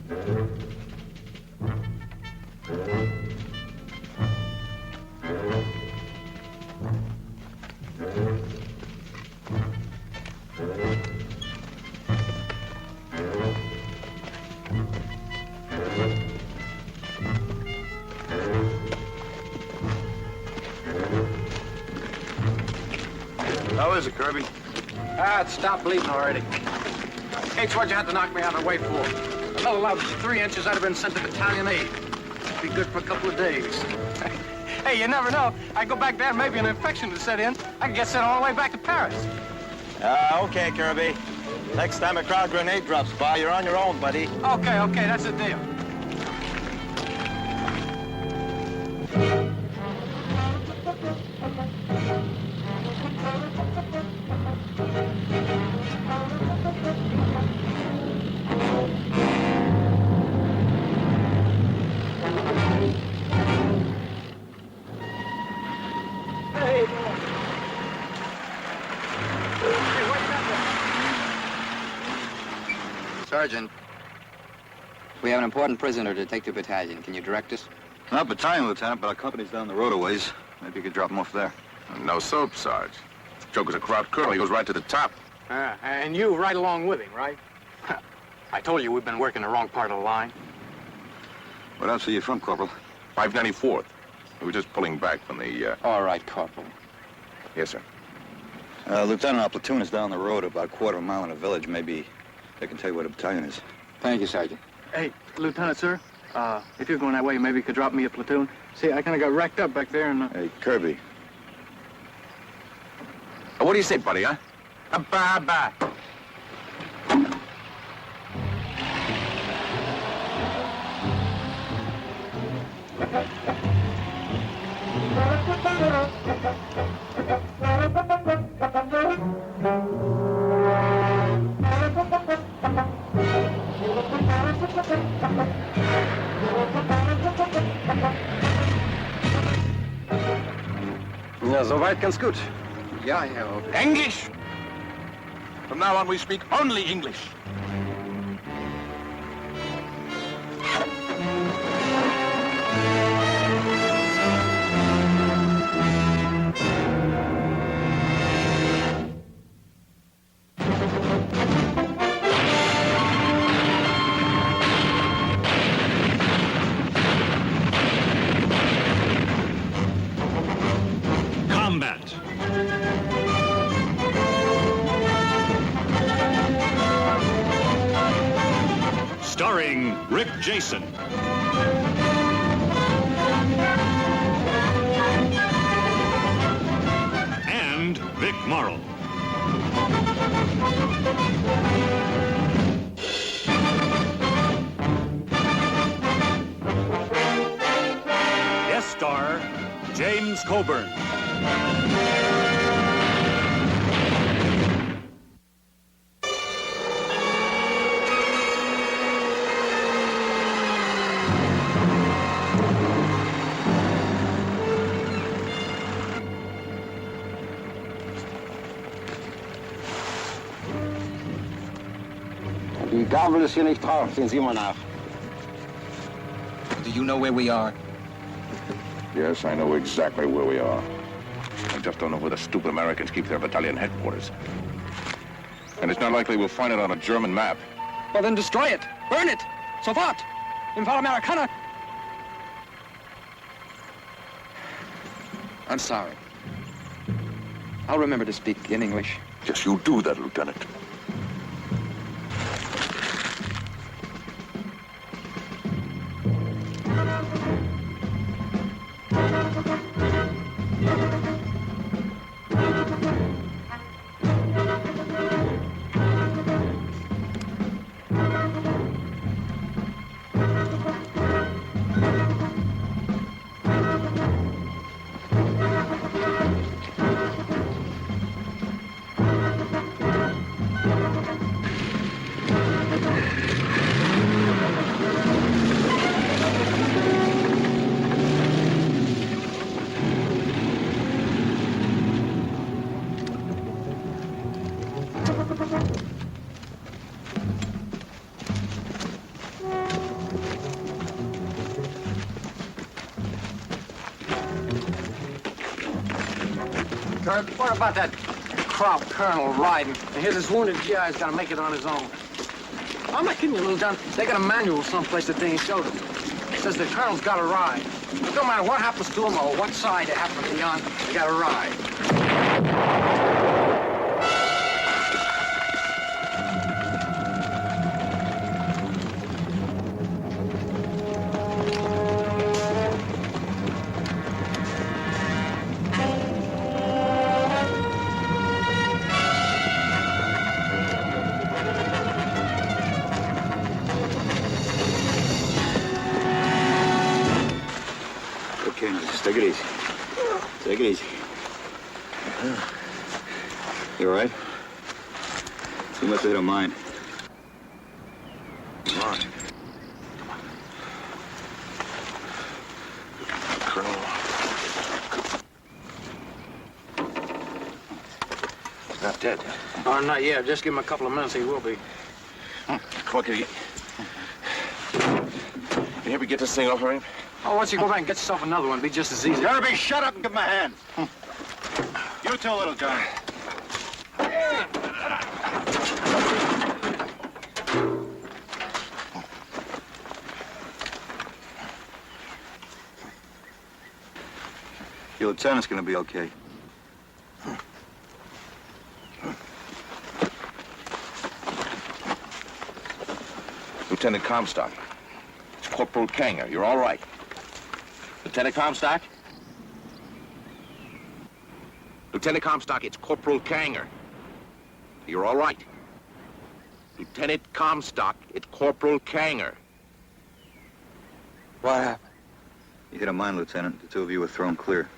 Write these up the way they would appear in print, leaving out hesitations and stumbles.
How is it, Kirby? It stopped bleeding already. Hates what you had to knock me out of the way for. Another loud 3 inches, I'd have been sent to battalion aid. Be good for a couple of days. Hey, you never know. I go back there, maybe an infection would set in. I could get sent all the way back to Paris. Okay, Kirby. Next time a crowd grenade drops by, you're on your own, buddy. Okay, that's the deal. Sergeant, we have an important prisoner to take to battalion. Can you direct us? Not battalion, Lieutenant, but our company's down the road a ways. Maybe you could drop him off there. No soap, Sarge. Joker's a crowd colonel. He goes right to the top. And you right along with him, right? I told you we've been working the wrong part of the line. What else are you from, Corporal? 594th. We were just pulling back from the, All right, Corporal. Yes, sir. Lieutenant, our platoon is down the road about a quarter of a mile in a village. Maybe they can tell you where the battalion is. Thank you, Sergeant. Hey, Lieutenant, sir, if you're going that way, maybe you could drop me a platoon. See, I kind of got wrecked up back there and... Hey, Kirby. What do you say, buddy, huh? Bye-bye. Ja, soweit ganz gut. Ja, okay. English! From now on, we speak only English. Combat. Starring Rick Jason. And Vic Morrow. Guest star, James Coburn. Die Gabel ist hier nicht drauf. Sehen Sie mal nach. Do you know where we are? Yes, I know exactly where we are. I just don't know where the stupid Americans keep their battalion headquarters. And it's not likely we'll find it on a German map. Well, then destroy it. Burn it. Sofort. Im Fall Amerikaner. I'm sorry. I'll remember to speak in English. Yes, you do that, Lieutenant. what about that crop colonel riding? And here's this wounded GI's got to make it on his own. I'm not kidding you, Little John. They got a manual someplace that they ain't showed us. It says the colonel's got to ride. It don't matter what happens to him or what side they happen to be on, they got to ride. Okay, now just take it easy. Take it easy. You all right? Too much they don't mind. Come on. Colonel. He's not dead. Oh, not yet. Just give him a couple of minutes, he will be. Come on, can you help me get this thing off of him? Oh, once you go back and get yourself another one, it'll be just as easy. Kirby, shut up and give him a hand. You too, Little John. Your lieutenant's gonna be okay. Lieutenant Comstock. It's Corporal Kanger. You're all right. Lieutenant Comstock? Lieutenant Comstock, it's Corporal Kanger. You're all right. Lieutenant Comstock, it's Corporal Kanger. What happened? You hit a mine, Lieutenant. The two of you were thrown clear.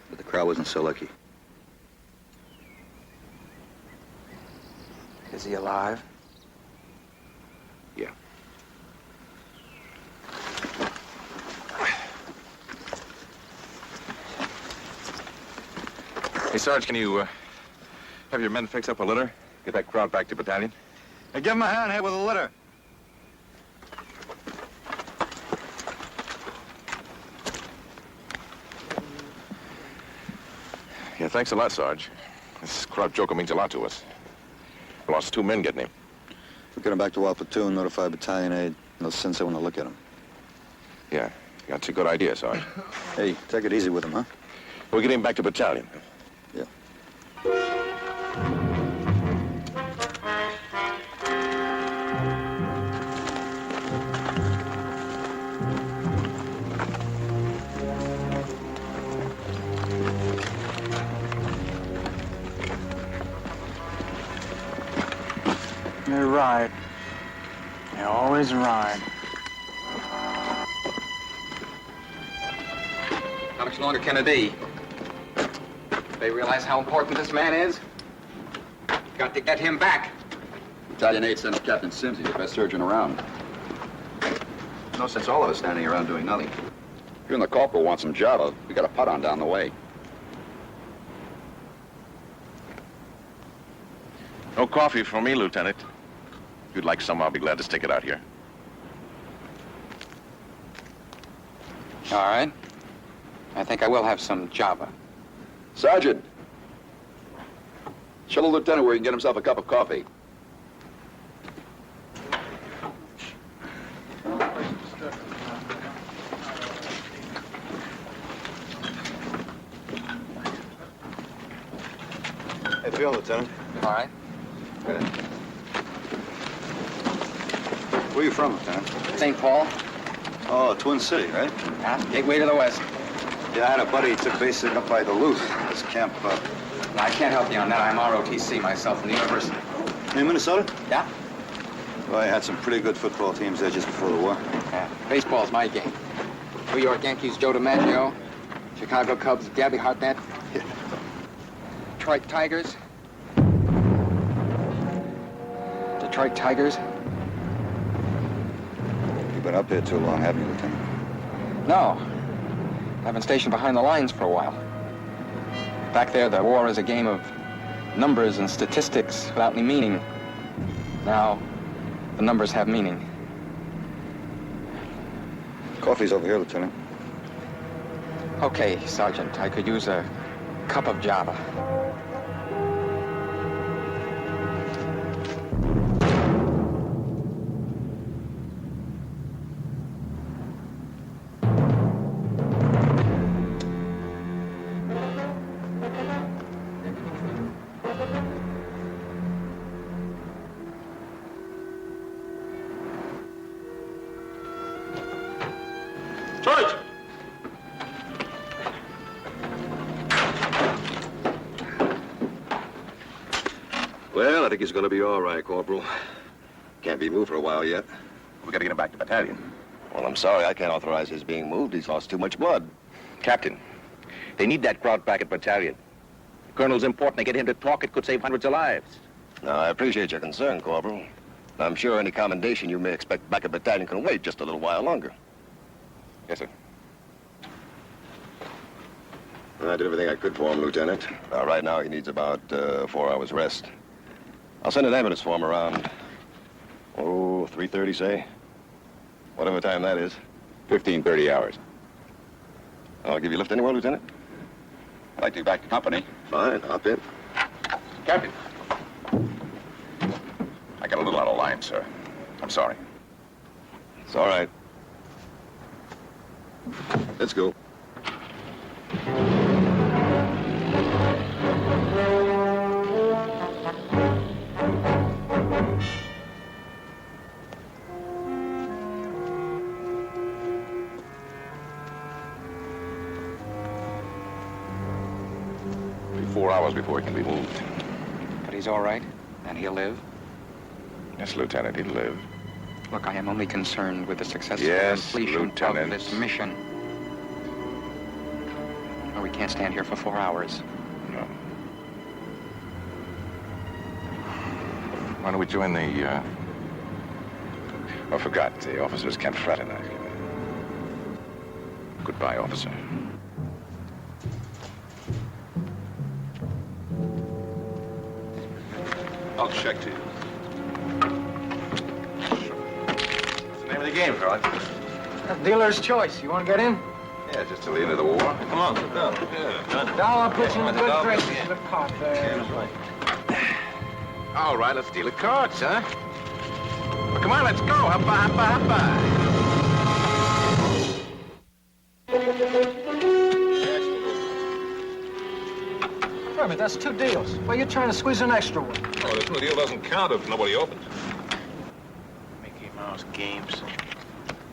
But the crowd wasn't so lucky. Is he alive? Yeah. Hey, Sarge, can you have your men fix up a litter? Get that crowd back to battalion? Hey, give him a hand here with a litter. Yeah, thanks a lot, Sarge. This crowd joker means a lot to us. We lost 2 men getting him. We'll get him back to our platoon, notify battalion aid, and they'll send someone to look at him. Yeah, that's a good idea, Sarge. Hey, take it easy with him, huh? We'll get him back to battalion. Yeah. They ride. They always ride. How much longer can it be? They realize how important this man is? Got to get him back. Battalion 8 sends Captain Sims. He's the best surgeon around. No sense all of us standing around doing nothing. You and the corporal want some java. We got a putt on down the way. No coffee for me, Lieutenant. If you'd like some, I'll be glad to stick it out here. All right. I think I will have some java. Sergeant! Show the lieutenant where he can get himself a cup of coffee. Hey, feel, Lieutenant. All right. Good. Where are you from, Lieutenant? St. Paul. Oh, Twin City, right? Yeah, gateway to the west. Yeah, I had a buddy who took basic up by Duluth. This camp, No, I can't help you on that. I'm ROTC myself from the university. in Minnesota? Yeah? Well, I had some pretty good football teams there just before the war. Yeah. Baseball's my game. New York Yankees, Joe DiMaggio. Chicago Cubs, Gabby Hartnett. Detroit Tigers. Detroit Tigers. You've been up here too long, haven't you, Lieutenant? No. I've been stationed behind the lines for a while. Back there, the war is a game of numbers and statistics without any meaning. Now, the numbers have meaning. Coffee's over here, Lieutenant. Okay, Sergeant, I could use a cup of java. think he's going to be all right, Corporal. Can't be moved for a while yet. We gotta get him back to battalion. Well, I'm sorry. I can't authorize his being moved. He's lost too much blood. Captain, they need that crowd back at battalion. The colonel's important. They get him to talk. It could save hundreds of lives. Now, I appreciate your concern, Corporal. I'm sure any commendation you may expect back at battalion can wait just a little while longer. Yes, sir. I did everything I could for him, Lieutenant. Right now, he needs about 4 hours rest. I'll send an ambulance for him around, 3:30, say? Whatever time that is. 30 hours. I'll give you a lift anywhere, Lieutenant. I'd like to be back to company. Fine, hop in. Captain. I got a little out of line, sir. I'm sorry. It's all right. Let's go. It'll be 4 hours before he can be moved. But he's all right, and he'll live. Yes, Lieutenant, he'll live. Look, I am only concerned with the successful Yes, completion Lieutenant. of this mission. Oh, we can't stand here for 4 hours. No. Why don't we join the, I forgot. The officers can't fraternize. Goodbye, officer. I'll check to you. What's the name of the game, Fred? Dealer's choice. You want to get in? Yeah, just till the end of the war. Come on, sit down. Yeah, done. Now I'll put you in a good graces with cop there. All right, let's deal the cards, huh? Well, come on, let's go. Hoppa, hoppa, hoppa. Wait a minute, that's 2 deals. Well, you're trying to squeeze an extra one. Oh, this new deal doesn't count if nobody opens. Mickey Mouse games.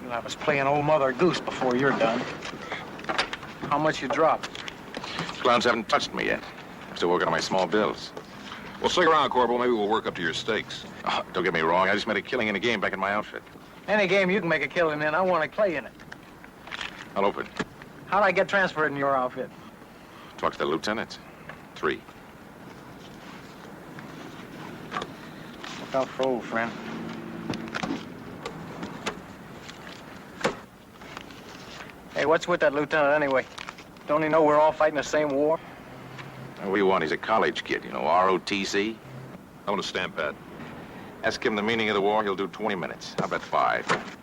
You'll have us playing old Mother Goose before you're done. How much you drop? Clowns haven't touched me yet. I'm still working on my small bills. Well, stick around, Corporal. Maybe we'll work up to your stakes. Oh, don't get me wrong. I just made a killing in a game back in my outfit. Any game you can make a killing in, I want to play in it. I'll open. How'd I get transferred in your outfit? Talk to the lieutenant. 3. Look out for old friend. Hey, what's with that lieutenant anyway? Don't he know we're all fighting the same war? What do you want? He's a college kid, you know, ROTC. I want a stamp pad. Ask him the meaning of the war, he'll do 20 minutes. I bet 5.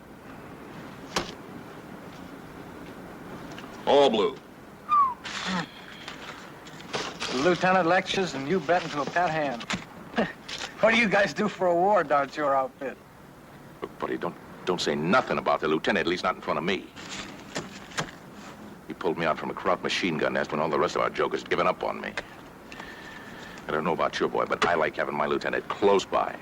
All blue. The lieutenant lectures and you bet into a pat hand. What do you guys do for a war, darts your outfit? Look, buddy, don't say nothing about the lieutenant, at least not in front of me. He pulled me out from a Kraut machine gun nest when all the rest of our jokers had given up on me. I don't know about your boy, but I like having my lieutenant close by.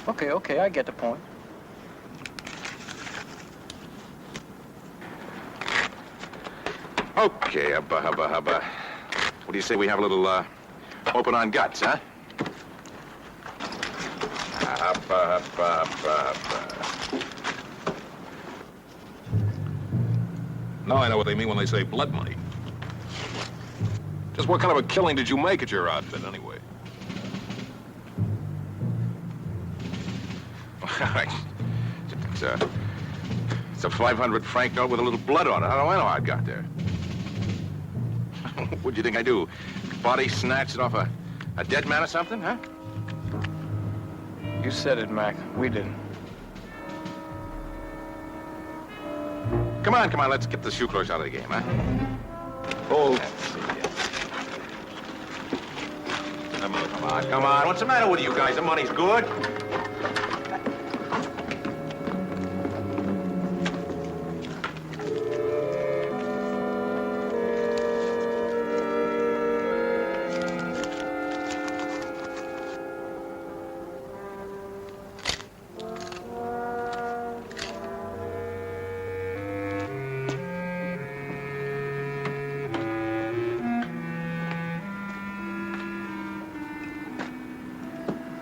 Okay, I get the point. Okay, hubba. What do you say we have a little, open on guts, huh? Hubba. Now I know what they mean when they say blood money. Just what kind of a killing did you make at your outfit, anyway? It's a 500 franc note with a little blood on it. How do I know how it got there? What'd you think I do? Body snatched it off a dead man or something, huh? You said it, Mac. We didn't. Come on, let's get the shoe clerks out of the game, huh? Hold. Come on. What's the matter with you guys? The money's good.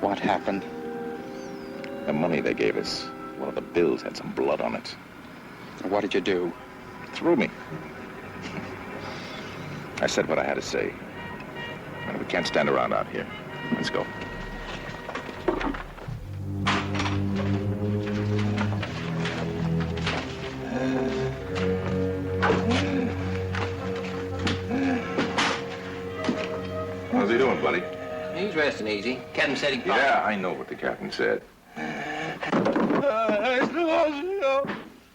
What happened? The money they gave us, one of the bills had some blood on it. What did you do? Threw me. I said what I had to say. And we can't stand around out here. Let's go. How's he doing, buddy? He's resting easy. Captain said he Yeah, I know what the captain said.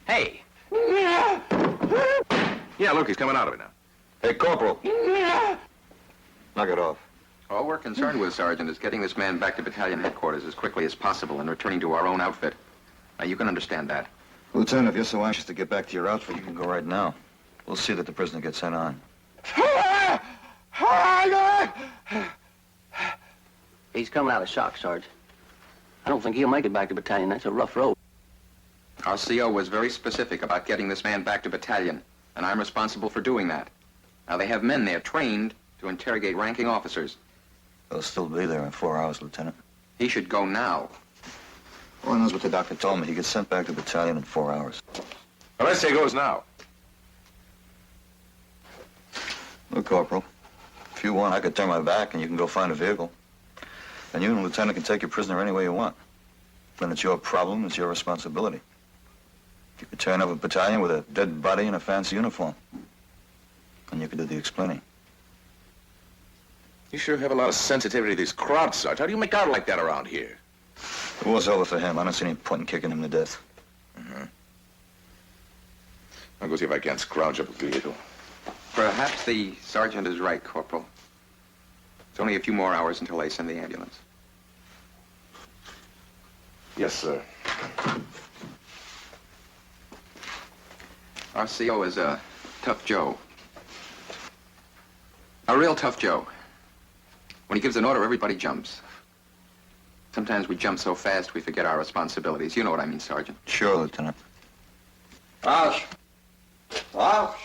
Hey, Yeah, look, he's coming out of it now. Hey, Corporal. Knock it off. All we're concerned with, Sergeant, is getting this man back to battalion headquarters as quickly as possible and returning to our own outfit. Now, you can understand that. Lieutenant, if you're so anxious to get back to your outfit, you can go right now. We'll see that the prisoner gets sent on. He's coming out of shock, Sarge. I don't think he'll make it back to battalion. That's a rough road. Our CO was very specific about getting this man back to battalion, and I'm responsible for doing that. Now, they have men there trained to interrogate ranking officers. They'll still be there in 4 hours, Lieutenant. He should go now. Well, knows what the doctor told me. He gets sent back to battalion in 4 hours. Well, let's say he goes now. Look, Corporal, if you want, I could turn my back and you can go find a vehicle. And you and the Lieutenant can take your prisoner any way you want. Then it's your problem, it's your responsibility. You could turn up a battalion with a dead body in a fancy uniform. And you could do the explaining. You sure have a lot of sensitivity to these crowds, Sarge. How do you make out like that around here? The war's over for him. I don't see any point in kicking him to death. I'll go see if I can't scrounge up a vehicle. Perhaps the sergeant is right, Corporal. It's only a few more hours until they send the ambulance. Yes, sir. Our CO is a tough Joe. A real tough Joe. When he gives an order, everybody jumps. Sometimes we jump so fast we forget our responsibilities. You know what I mean, Sergeant. Sure, Lieutenant. Ouch! Ouch!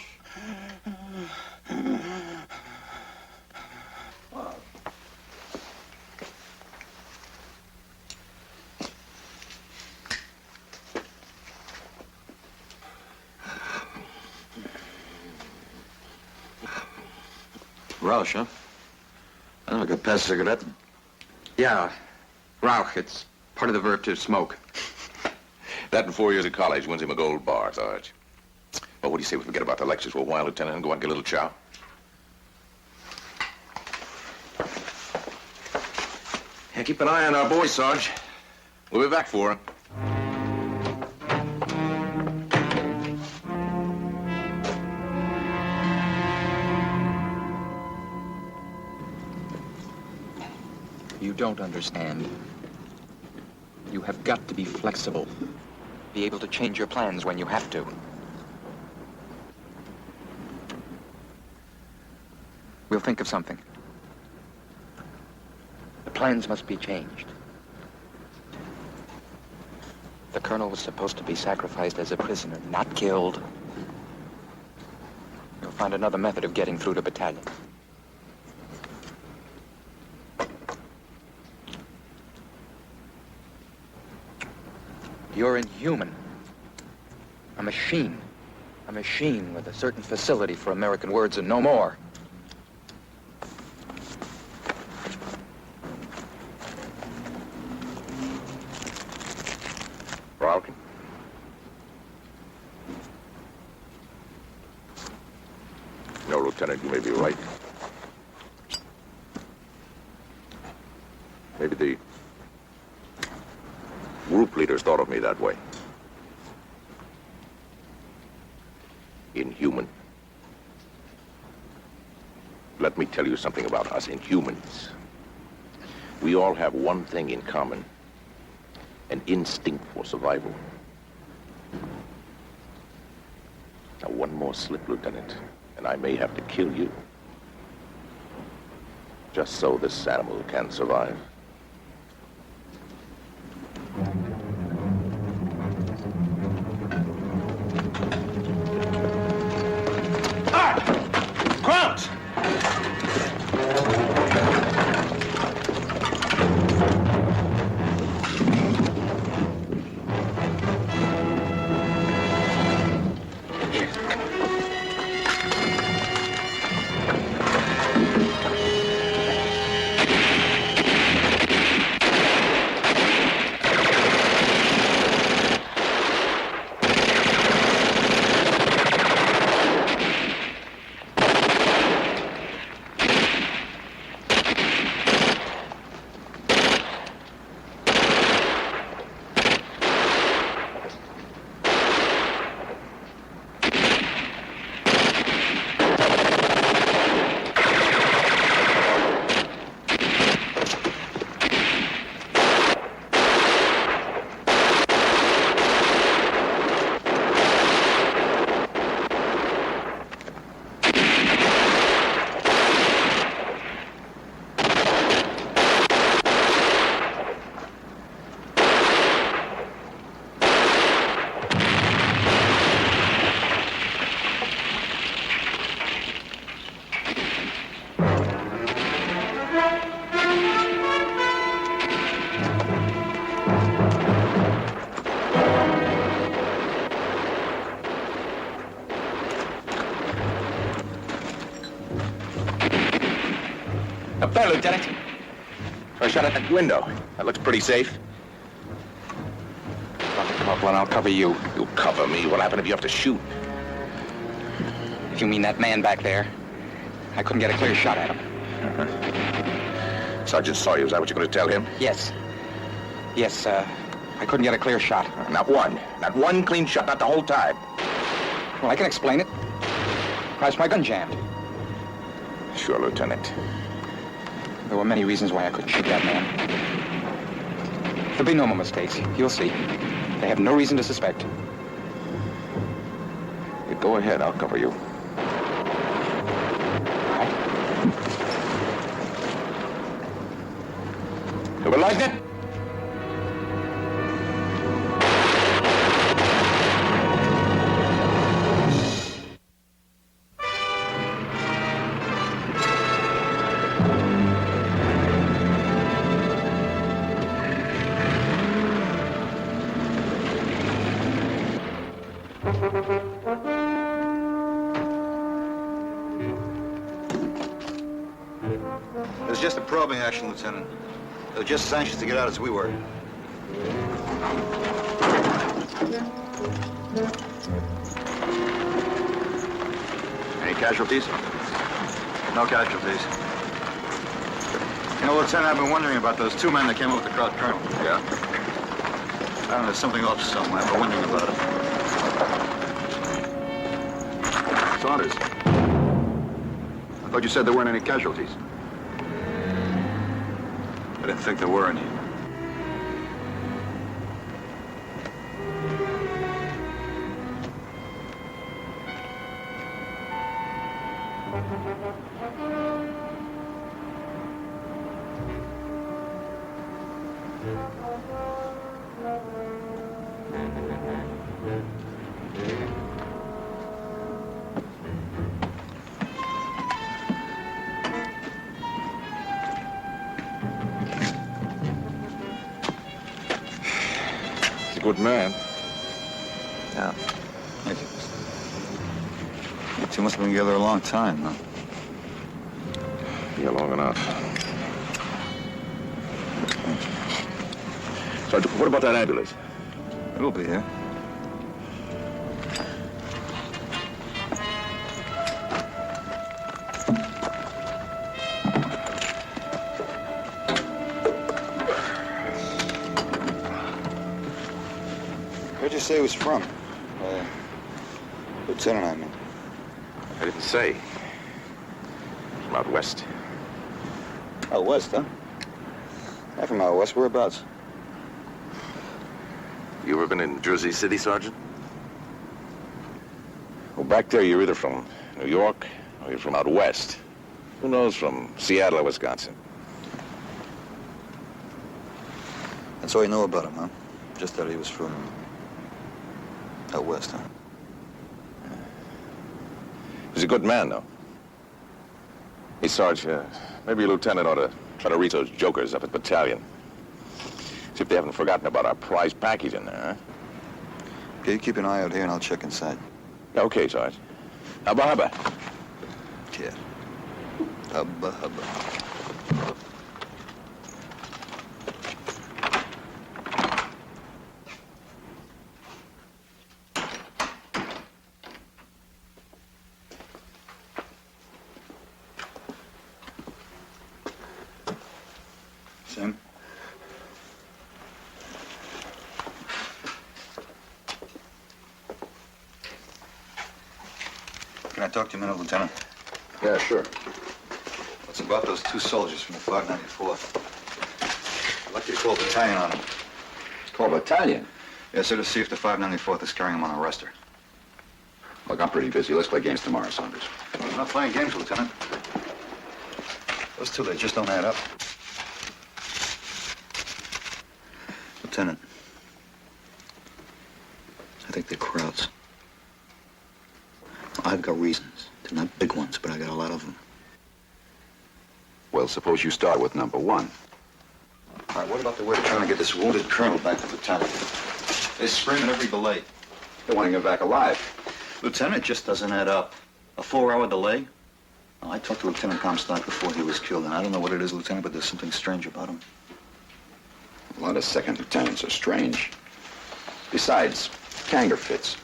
Rausch, huh? I never could pass a cigarette. Yeah, Rauch. It's part of the verb to smoke. That in 4 years of college wins him a gold bar, Sarge. Well, what do you say we forget about the lectures for a while, Lieutenant, and go out and get a little chow? Yeah, keep an eye on our boys, Sarge. We'll be back for her. You don't understand. You have got to be flexible. Be able to change your plans when you have to. We'll think of something. The plans must be changed. The colonel was supposed to be sacrificed as a prisoner, not killed. We'll find another method of getting through to battalion. You're inhuman. A machine. A machine with a certain facility for American words and no more. Falcon? No, Lieutenant, you may be right. Maybe the group leaders thought of me that way. Inhuman. Let me tell you something about us Inhumans. We all have one thing in common. An instinct for survival. Now, one more slip, Lieutenant, and I may have to kill you. Just so this animal can survive. Ground! Lieutenant? I shot at that window. That looks pretty safe. Drop it, Corporal, and I'll cover you. You'll cover me. What happened if you have to shoot? If you mean that man back there, I couldn't get a clear shot at him. Sergeant Sawyer, is that what you're going to tell him? Yes. Yes, I couldn't get a clear shot. Not one. Not one clean shot, not the whole time. Well, I can explain it. Perhaps my gun jammed. Sure, Lieutenant. There were many reasons why I couldn't shoot that man. There'll be no more mistakes. You'll see. They have no reason to suspect. You go ahead, I'll cover you. All right. You will like it? It was just a probing action, Lieutenant. They were just as anxious to get out as we were. Any casualties? No casualties. You know, Lieutenant, I've been wondering about those two men that came up with the Kraut Colonel. Yeah? I don't know, there's something off somewhere. I've been wondering about it. Saunders. I thought you said there weren't any casualties. I didn't think there were any. He's a good man. Yeah. Thank you. You two must have been together a long time, huh? Yeah, long enough. Sergeant, what about that ambulance? It'll be here. Where'd you say he was from? Lieutenant, I mean. I didn't say. From out west. Out west, huh? I'm from out west. Whereabouts? You ever been in Jersey City, Sergeant? Well, back there, you're either from New York or you're from out west. Who knows, from Seattle or Wisconsin. That's all you know about him, huh? Just that he was from out west, huh? He's a good man, though. Hey, Sarge, maybe a lieutenant ought to try to reach those jokers up at battalion. See if they haven't forgotten about our prize package in there, huh? Okay, you keep an eye out here and I'll check inside. Okay, Sarge. Hubba hubba. Yeah. Hubba hubba. Sim? Can I talk to you a minute, Lieutenant? Yeah, sure. It's about those two soldiers from the 594th. I'd like you to call a battalion on them. Call battalion. Yes, sir, to see if the 594th is carrying them on a arrestor. Look, I'm pretty busy. Let's play games tomorrow, Saunders. I'm not playing games, Lieutenant. Those two, they just don't add up. Lieutenant, I think they're Krauts. I've got reasons. They're not big ones, but I got a lot of them. Well, suppose you start with number one. All right, what about the way they're trying to get this wounded colonel back to the battalion? They're screaming every delay. They want to get back alive. Lieutenant, it just doesn't add up. A 4-hour delay? Oh, I talked to Lieutenant Comstock before he was killed, and I don't know what it is, Lieutenant, but there's something strange about him. A lot of second lieutenants are strange. Besides, Kanger fits.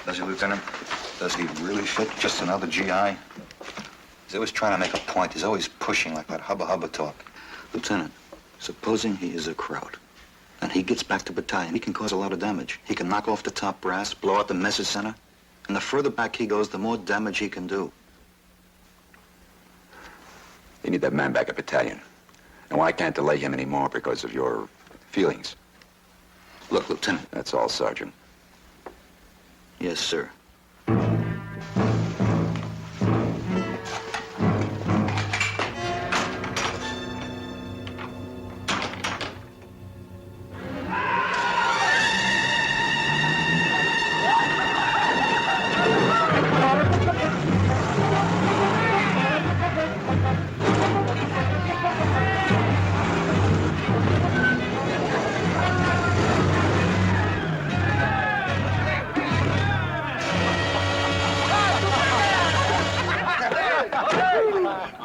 Does he, Lieutenant? Does he really fit? Just another GI? He's always trying to make a point. He's always pushing like that hubba-hubba talk. Lieutenant, supposing he is a Kraut, and he gets back to battalion, he can cause a lot of damage. He can knock off the top brass, blow out the message center, and the further back he goes, the more damage he can do. You need that man back at battalion. And I can't delay him anymore because of your feelings. Look, Lieutenant. That's all, Sergeant. Yes, sir.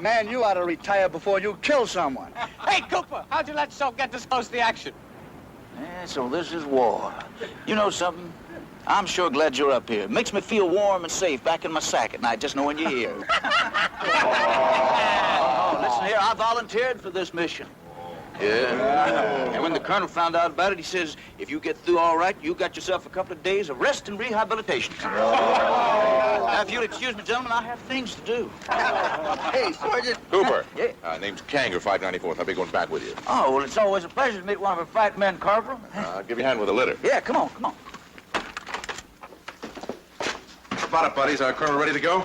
Man, you ought to retire before you kill someone. Hey, Cooper, how'd you let yourself get this close to the action? Yeah, so this is war. You know something? I'm sure glad you're up here. It makes me feel warm and safe back in my sack at night just knowing you're here. Oh, listen here, I volunteered for this mission. Yeah. And when the colonel found out about it, he says, if you get through all right, you got yourself a couple of days of rest and rehabilitation. Now, if you'll excuse me, gentlemen, I have things to do. Hey, Sergeant. Cooper. Yeah. Name's Kanger, 594th. I'll be going back with you. Oh, well, it's always a pleasure to meet one of our fighting men, Corporal. I'll give you a hand with a litter. Yeah, come on, come on. About it, buddies. Our colonel ready to go?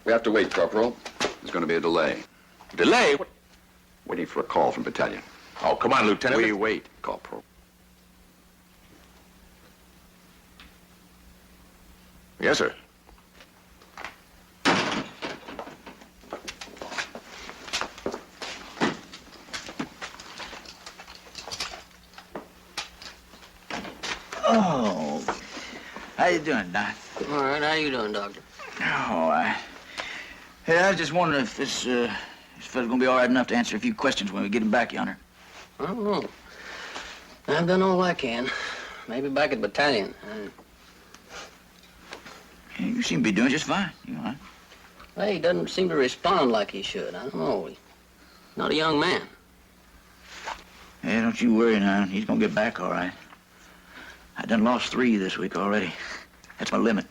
We have to wait, Corporal. There's going to be a delay. Delay? Waiting for a call from battalion. Oh, come on, Lieutenant. We wait, Corporal. Yes, sir. Oh, how you doing, Doc? All right, how you doing, Doctor? Oh, hey, I was just wondering if this fella's gonna be all right enough to answer a few questions when we get him back yonder. I don't know. I've done all I can. Maybe back at battalion. Yeah, you seem to be doing just fine. You know, Well, he doesn't seem to respond like he should. I don't know. He's not a young man. Yeah, don't you worry now. He's gonna get back all right. I done lost 3 this week already. That's my limit.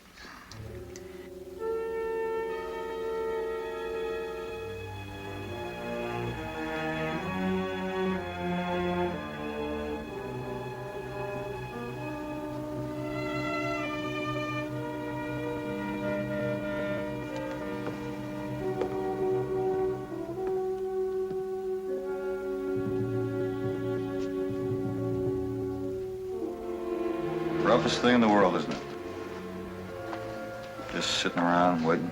Roughest thing in the world, isn't it? Just sitting around waiting.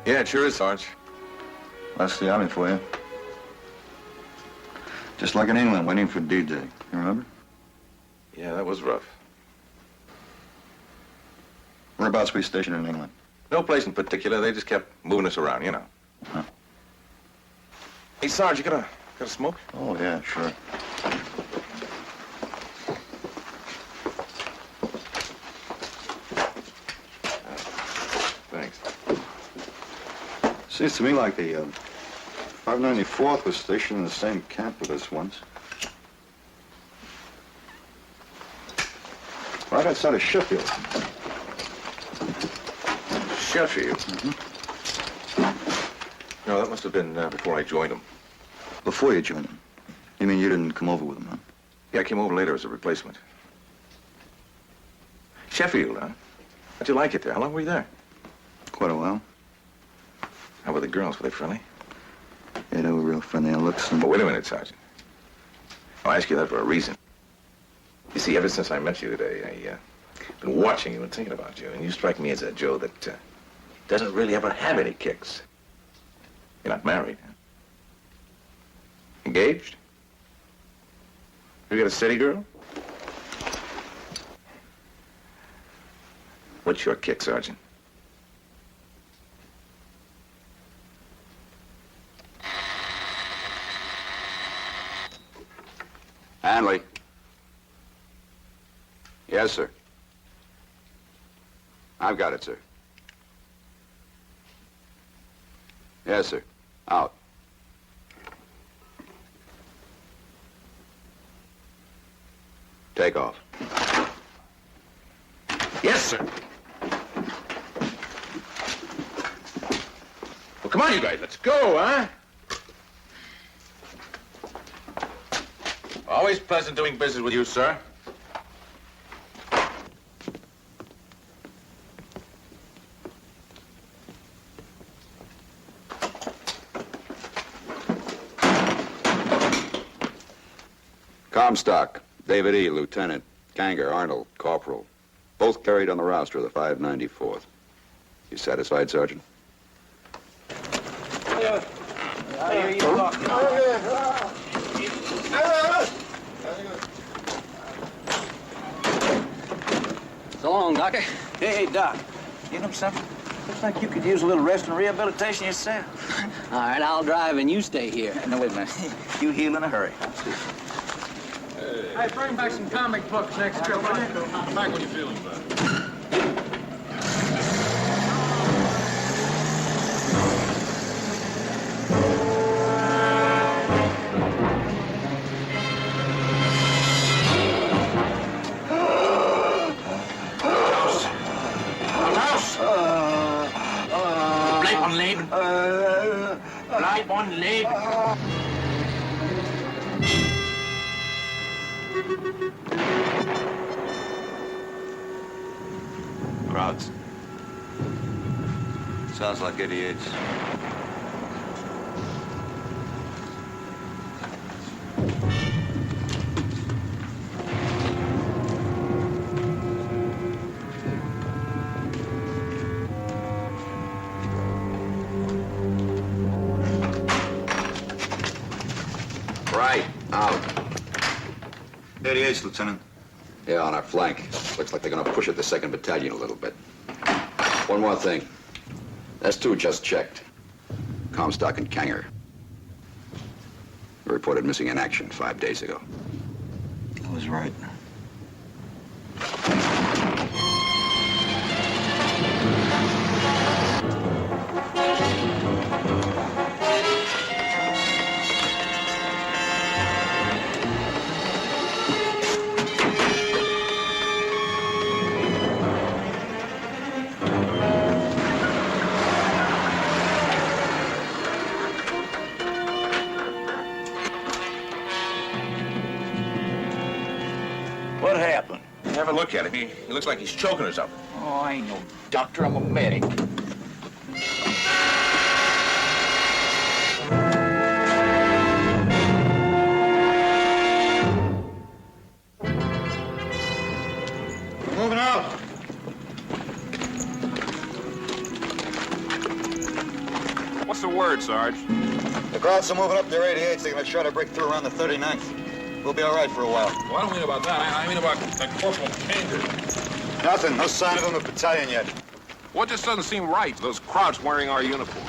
Yeah, it sure is, Sarge. That's the army for you. Just like in England, waiting for D-Day. You remember? Yeah, that was rough. Whereabouts were you stationed in England? No place in particular. They just kept moving us around, you know. Huh. Hey, Sarge, you got a smoke? Oh, yeah, sure. Thanks. Seems to me like the 594th was stationed in the same camp with us once. Right outside of Sheffield. Sheffield? Mm-hmm. No, that must have been before I joined them. Before you joined them? You mean you didn't come over with them, huh? Yeah, I came over later as a replacement. Sheffield, huh? How'd you like it there? How long were you there? Quite a while. How were the girls? Were they friendly? Yeah, they were real friendly looks. But wait a minute, Sergeant. I'll ask you that for a reason. You see, ever since I met you today, I've been watching you and thinking about you, and you strike me as a Joe that doesn't really ever have any kicks. You're not married, huh? Engaged? You got a steady girl? What's your kick, Sergeant? Hanley. Yes, sir. I've got it, sir. Yes, sir. Out. Take off. Yes, sir. Well, come on, you guys. Let's go, huh? Always pleasant doing business with you, sir. Comstock, David E., Lieutenant. Kanger, Arnold, Corporal. Both carried on the roster of the 594th. You satisfied, Sergeant? So long, Doctor. Hey, Doc. You know something? Looks like you could use a little rest and rehabilitation yourself. All right, I'll drive and you stay here. No, wait a minute. You heal in a hurry. Hey, bring back some comic books next trip, will you? Come back when you're feeling better. Bleib on Leben. Bleib on Leben. Crowds. Sounds like 88's. Right. Out. 88's, Lieutenant. Yeah, on our flank. Looks like they're gonna push at the 2nd Battalion a little bit. One more thing. S2 just checked. Comstock and Kanger. Were reported missing in action 5 days ago. I was right. What happened? Have a look at him. He looks like he's choking or something. Oh, I ain't no doctor. I'm a medic. Moving out. What's the word, Sarge? The crowds are moving up their 88s. They're going to try to break through around the 39th. We'll be all right for a while. Well, I don't mean about that. I mean about Corporal Kanger. Nothing. No sign of him in the battalion yet. What just doesn't seem right? Those crowds wearing our uniform.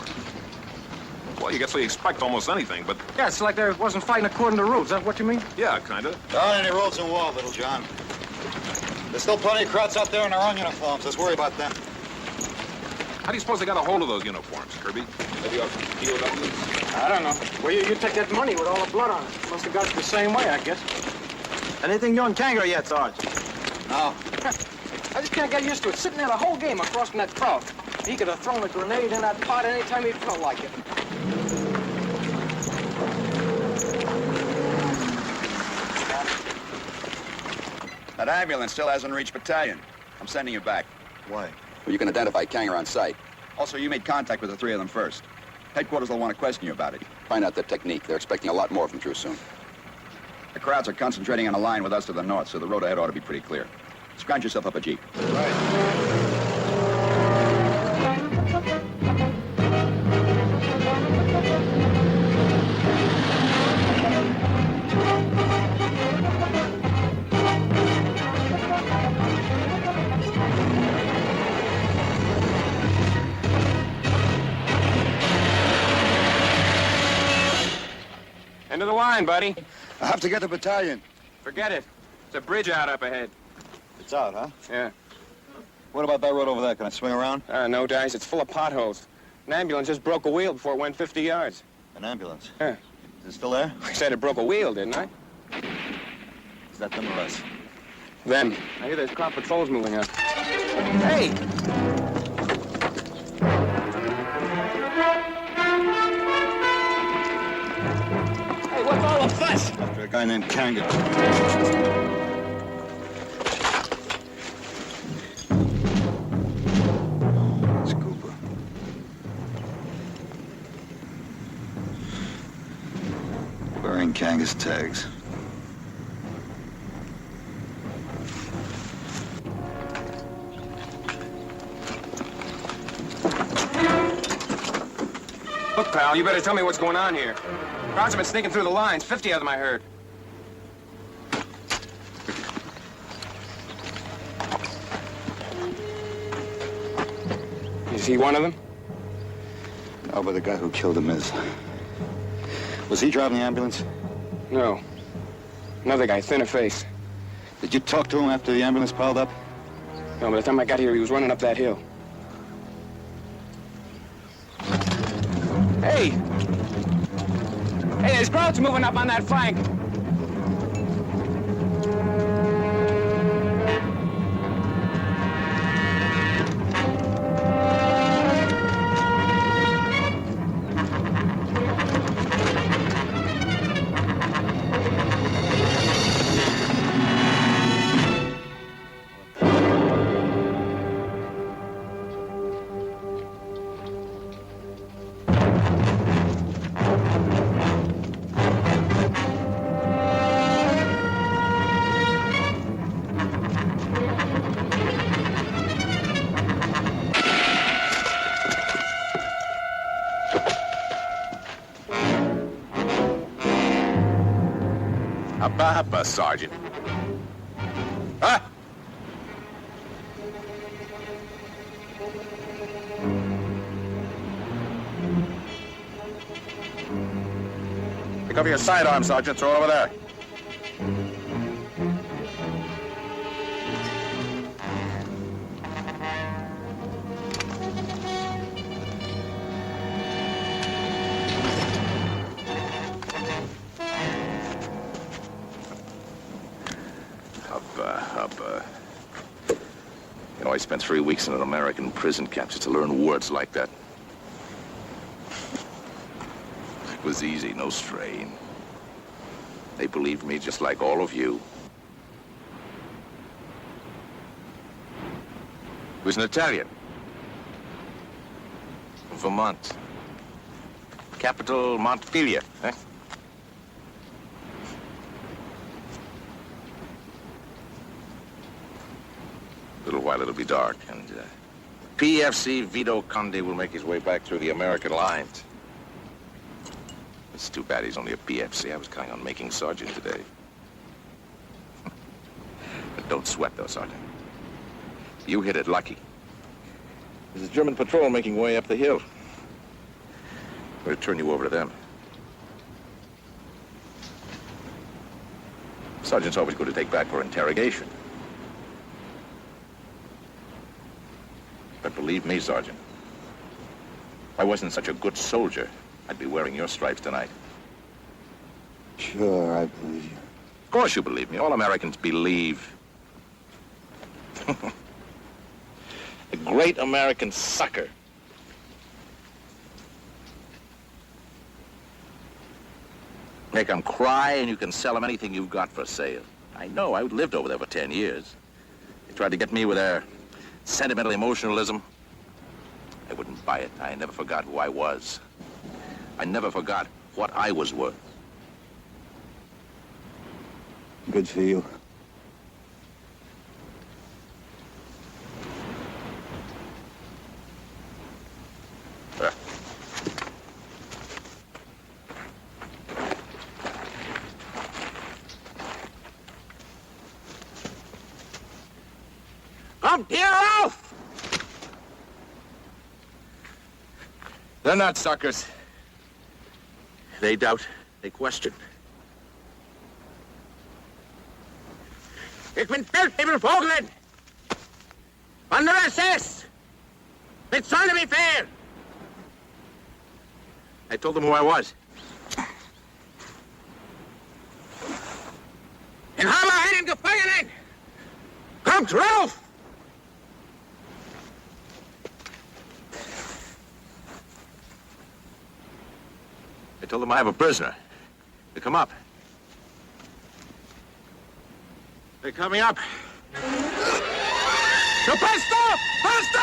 Well, you guess we expect almost anything, but Yeah, it's like they wasn't fighting according to rules. Is that what you mean? yeah, kind of. There aren't any roads in wall, little John. There's still plenty of crowds out there in their own uniforms. Let's worry about them. How do you suppose they got a hold of those uniforms, Kirby? Maybe our POWs? I don't know. Well, you take that money with all the blood on it. Must have got it the same way, I guess. Anything you on Kanger yet, Sarge? No. I just can't get used to it. Sitting there the whole game across from that crowd. He could have thrown a grenade in that pot any time he felt like it. That ambulance still hasn't reached battalion. I'm sending you back. Why? Well, you can identify Kanger on sight. Also, you made contact with the 3 of them first. Headquarters will want to question you about it. Find out their technique. They're expecting a lot more from Drew soon. The crowds are concentrating on a line with us to the north, so the road ahead ought to be pretty clear. Scrounge yourself up a jeep. End of the line, buddy. I have to get the battalion. Forget it. There's a bridge out up ahead. It's out, huh? Yeah. What about that road over there? Can I swing around? No, Dice. It's full of potholes. An ambulance just broke a wheel before it went 50 yards. An ambulance? Yeah. Is it still there? I said it broke a wheel, didn't I? Is that them or us? Them. I hear there's crop patrols moving up. Hey! Hey, what's all the fuss? After a guy named Kangan. It's Cooper. Wearing Kanga's tags. Look, pal, you better tell me what's going on here. Crowds have been sneaking through the lines. 50 of them, I heard. Is he one of them? No, but the guy who killed him is. Was he driving the ambulance? No. Another guy, thinner face. Did you talk to him after the ambulance piled up? No, by the time I got here, he was running up that hill. Hey! Hey, there's crowds moving up on that flank. Hubba, Sergeant. Huh? Pick up your sidearm, Sergeant. Throw it over there. Hubba. You know, I spent 3 weeks in an American prison camp just to learn words like that. It was easy, no strain. They believed me just like all of you. He was an Italian. From Vermont. Capital Montpelier, eh? A little while it'll be dark, and PFC Vito Conde will make his way back through the American lines. It's too bad he's only a PFC. I was counting on making Sergeant today. But don't sweat, though, Sergeant. You hit it lucky. There's a German patrol making way up the hill. I'm going to turn you over to them. Sergeant's always good to take back for interrogation. But believe me, Sergeant, if I wasn't such a good soldier, I'd be wearing your stripes tonight. Sure, I believe you. Of course you believe me. All Americans believe. A great American sucker. Make them cry and you can sell them anything you've got for sale. I know, I lived over there for 10 years. They tried to get me with their sentimental emotionalism. I wouldn't buy it. I never forgot who I was. I never forgot what I was worth. Good for you. Come here, Ralph! They're not suckers. They doubt They question. Ich bin Feldwebel Vogelen. Under SS. It's trying to be fair. I told them who I was. In haben einen Gefangenen. Kommt rauf! I told them I have a prisoner. They come up. They're coming up. So presto! Presto!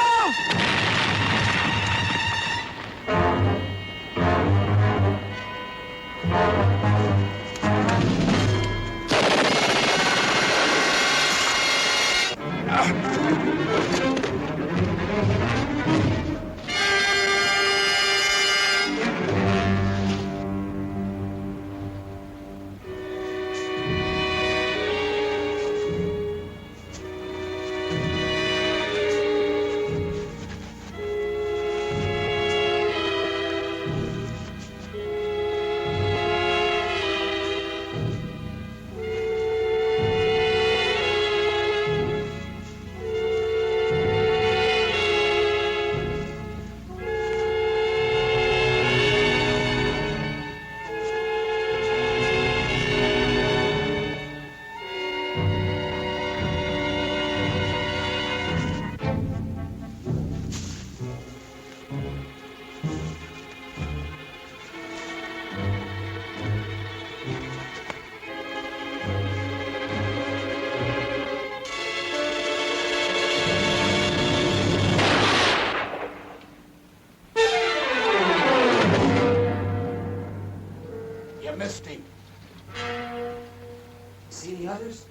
See any others?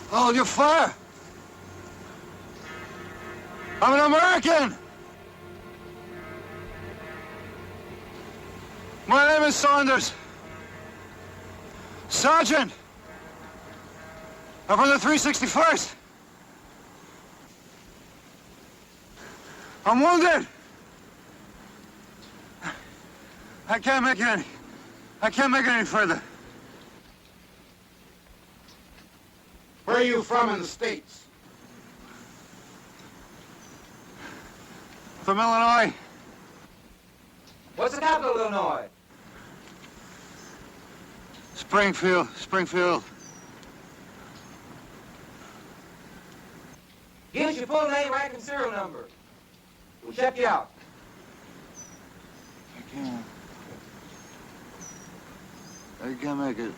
Hold your fire! I'm an American! My name is Saunders. Sergeant! I'm from the 361st. I'm wounded! I can't make it any further. Where are you from in the States? From Illinois. What's the capital of Illinois? Springfield. Give us your full name, rank, and serial number. We'll check you out. I can't make it.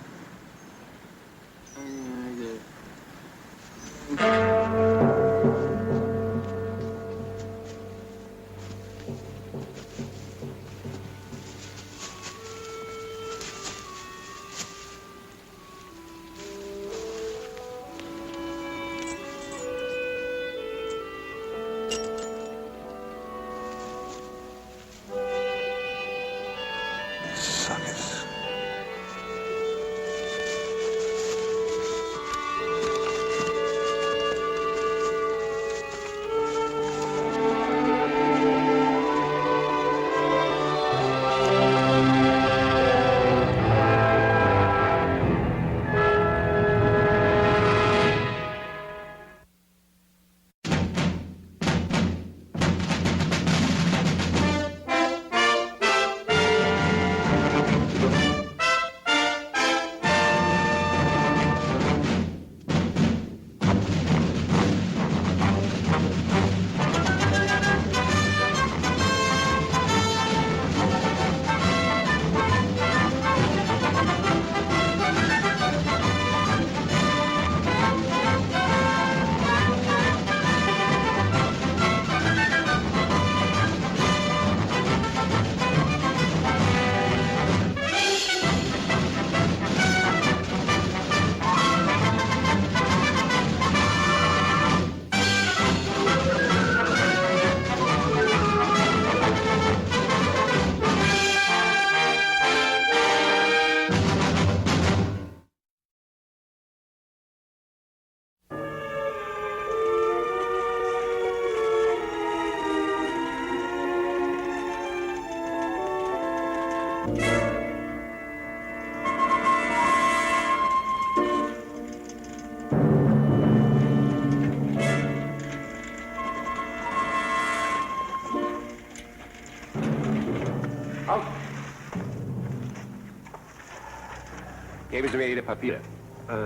vous avez les papiers?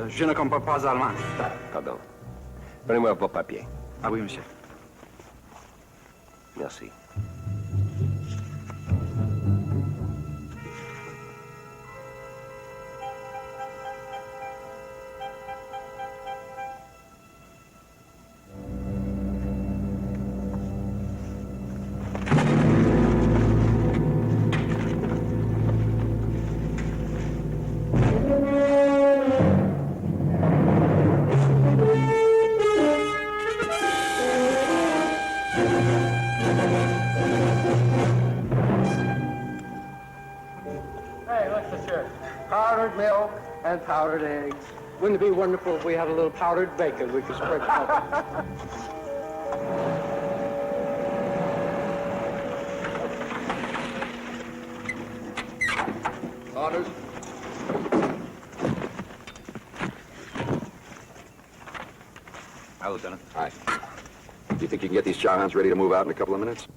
Je ne comprends pas allemand. Pardon. Donnez-moi vos papiers. Ah oui, monsieur. Merci. Hey, look, monsieur. Powdered milk and powdered eggs. Wouldn't it be wonderful if we had a little powdered bacon we could sprinkle over? Orders. Hi, Lieutenant. Hi. Do you think you can get these chowhounds ready to move out in a couple of minutes?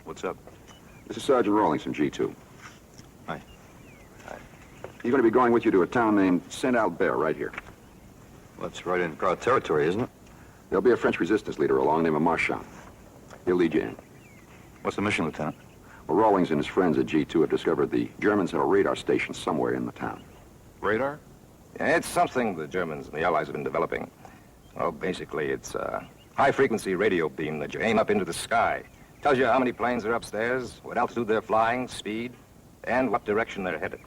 What's up? This is Sergeant Rawlings from G2. Hi. He's going to be going with you to a town named Saint-Albert right here. Well, that's right in Crow territory, isn't it? There'll be a French resistance leader along named Marchand. He'll lead you in. What's the mission, Lieutenant? Well, Rawlings and his friends at G2 have discovered the Germans have a radar station somewhere in the town. Radar? Yeah, it's something the Germans and the Allies have been developing. Well, basically, it's a high-frequency radio beam that you aim up into the sky. Tells you how many planes are upstairs, what altitude they're flying, speed, and what direction they're headed.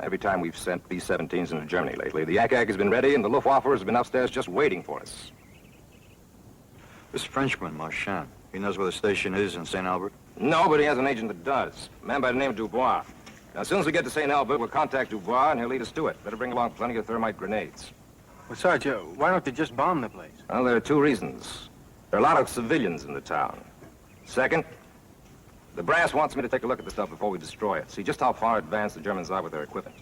Every time we've sent B-17s into Germany lately, the Yak-Yak has been ready and the Luftwaffe has been upstairs just waiting for us. This Frenchman, Marchand, he knows where the station is in St. Albert? No, but he has an agent that does. A man by the name of Dubois. Now, as soon as we get to St. Albert, we'll contact Dubois and he'll lead us to it. Better bring along plenty of thermite grenades. Well, Sarge, why don't they just bomb the place? Well, there are two reasons. There are a lot of civilians in the town. Second, the brass wants me to take a look at the stuff before we destroy it. See just how far advanced the Germans are with their equipment.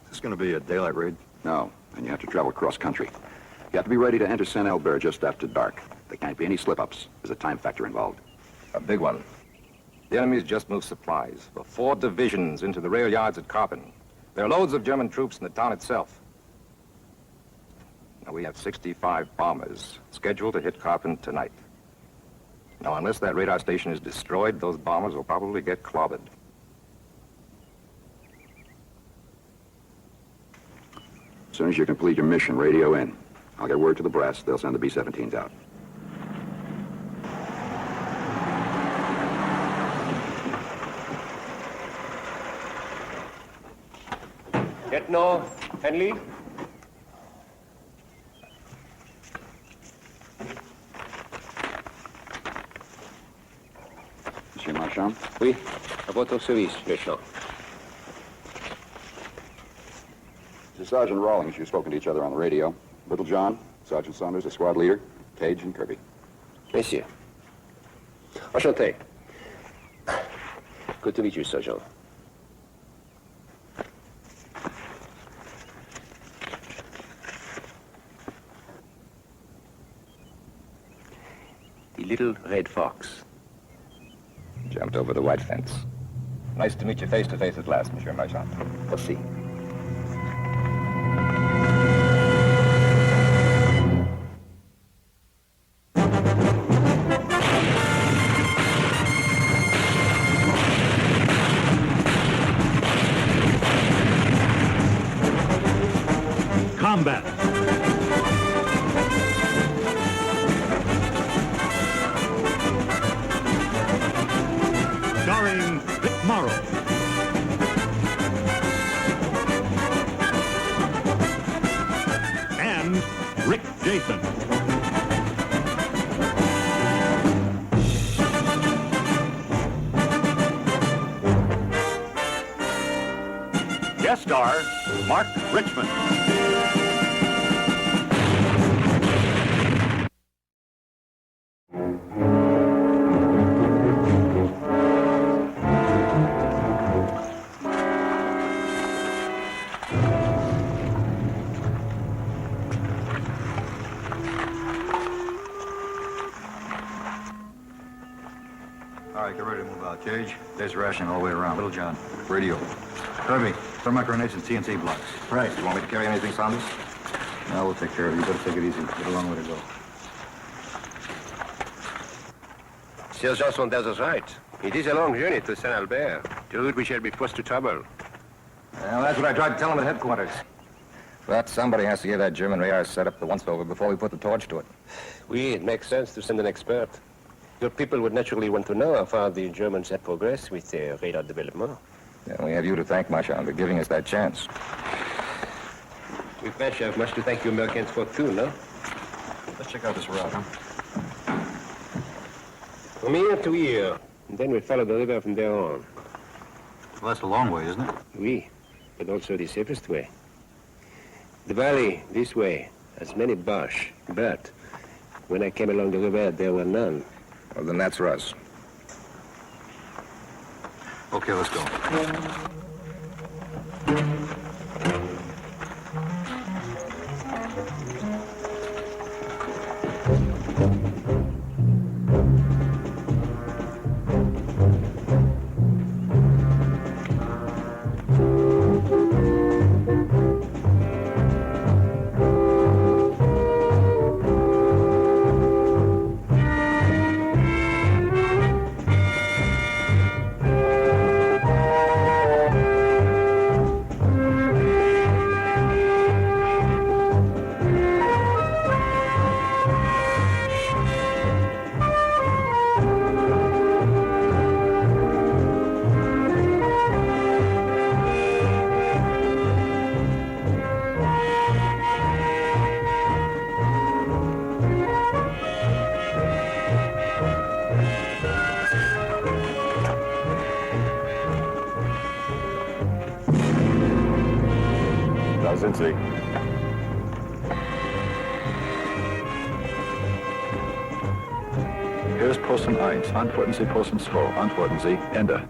Is this going to be a daylight raid? No, and you have to travel cross-country. You have to be ready to enter Saint-Albert just after dark. There can't be any slip-ups. There's a time factor involved. A big one. The enemy's just moved supplies for 4 divisions into the rail yards at Carpin. There are loads of German troops in the town itself. Now, we have 65 bombers scheduled to hit Carpin tonight. Now, unless that radar station is destroyed, those bombers will probably get clobbered. As soon as you complete your mission, radio in. I'll get word to the brass. They'll send the B-17s out. Getno, Henley? Monsieur Marchand? Oui, à votre service, Lieutenant. This is Sergeant Rawlings. You've spoken to each other on the radio. Little John, Sergeant Saunders, the squad leader, Tage and Kirby. Monsieur. Enchanté. Good to meet you, Sergeant. The little red fox. Jumped over the white fence. Nice to meet you face to face at last, Monsieur Marchand. Merci. Combat. Starring Vic Morrow. And Rick Jason. Guest star, Mark Richmond. All right, get ready to move out. Cage, there's rationing all the way around. Little John, radio. Kirby, Thermocronation CNC blocks. Right. You want me to carry anything, Saunders? No, we'll take care of it. You better take it easy. You got a long way to go. Sir Johnson does us right. It is a long journey to Saint Albert. To route we shall be forced to travel. Well, that's what I tried to tell him at headquarters. But somebody has to get that German radar set up the once-over before we put the torch to it. Oui, it makes sense to send an expert. Your people would naturally want to know how far the Germans have progressed with their radar development. Yeah, we have you to thank, Marshal, for giving us that chance. We French have much to thank you Americans for, too, no? Let's check out this route, huh? From here to here. And then we follow the river from there on. Well, that's a long way, isn't it? Oui, but also the safest way. The valley, this way, has many bush, but when I came along the river, there were none. Well, then that's Russ. Okay, let's go. sind Sie? Hier ist Posten 1. Antworten Sie Posten 2. Antworten Sie. Ende.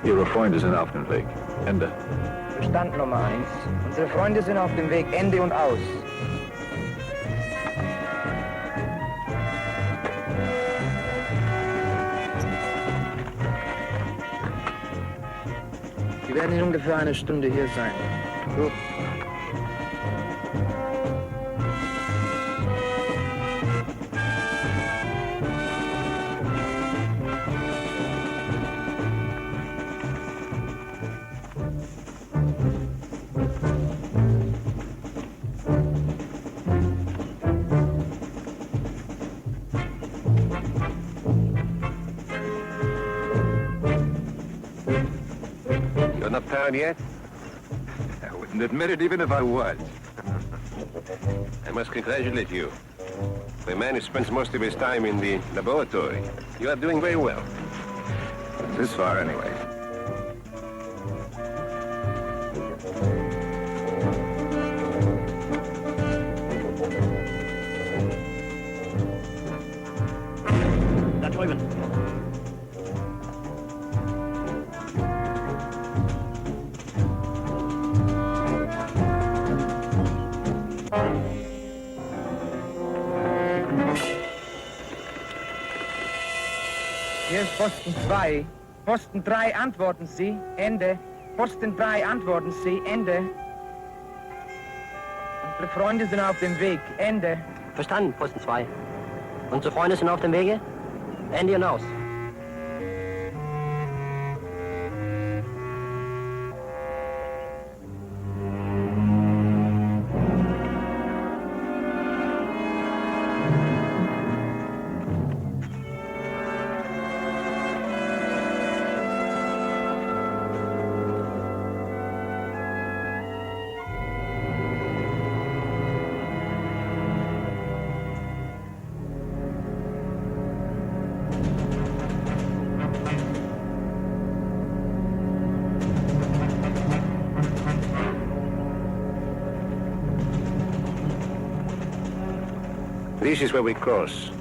Ihre Freunde sind auf dem Weg. Ende. Bestand Nummer 1. Unsere Freunde sind auf dem Weg. Ende und aus. Sie werden in ungefähr eine Stunde hier sein. Gut. You're not proud yet? I wouldn't admit it even if I was. I must congratulate you. For a man who spends most of his time in the laboratory, you are doing very well. This far, anyway. Da drüben. Hier ist Posten 2. Posten 3, antworten Sie. Ende. Posten 3, antworten Sie. Ende. Unsere Freunde sind auf dem Weg. Ende. Verstanden, Posten 2. Unsere Freunde sind auf dem Wege. Ende und aus. This is where we cross.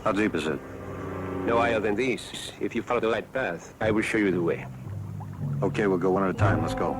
How deep is it? no higher than this. If you follow the right path, I will show you the way. Okay, we'll go one at a time. Let's go.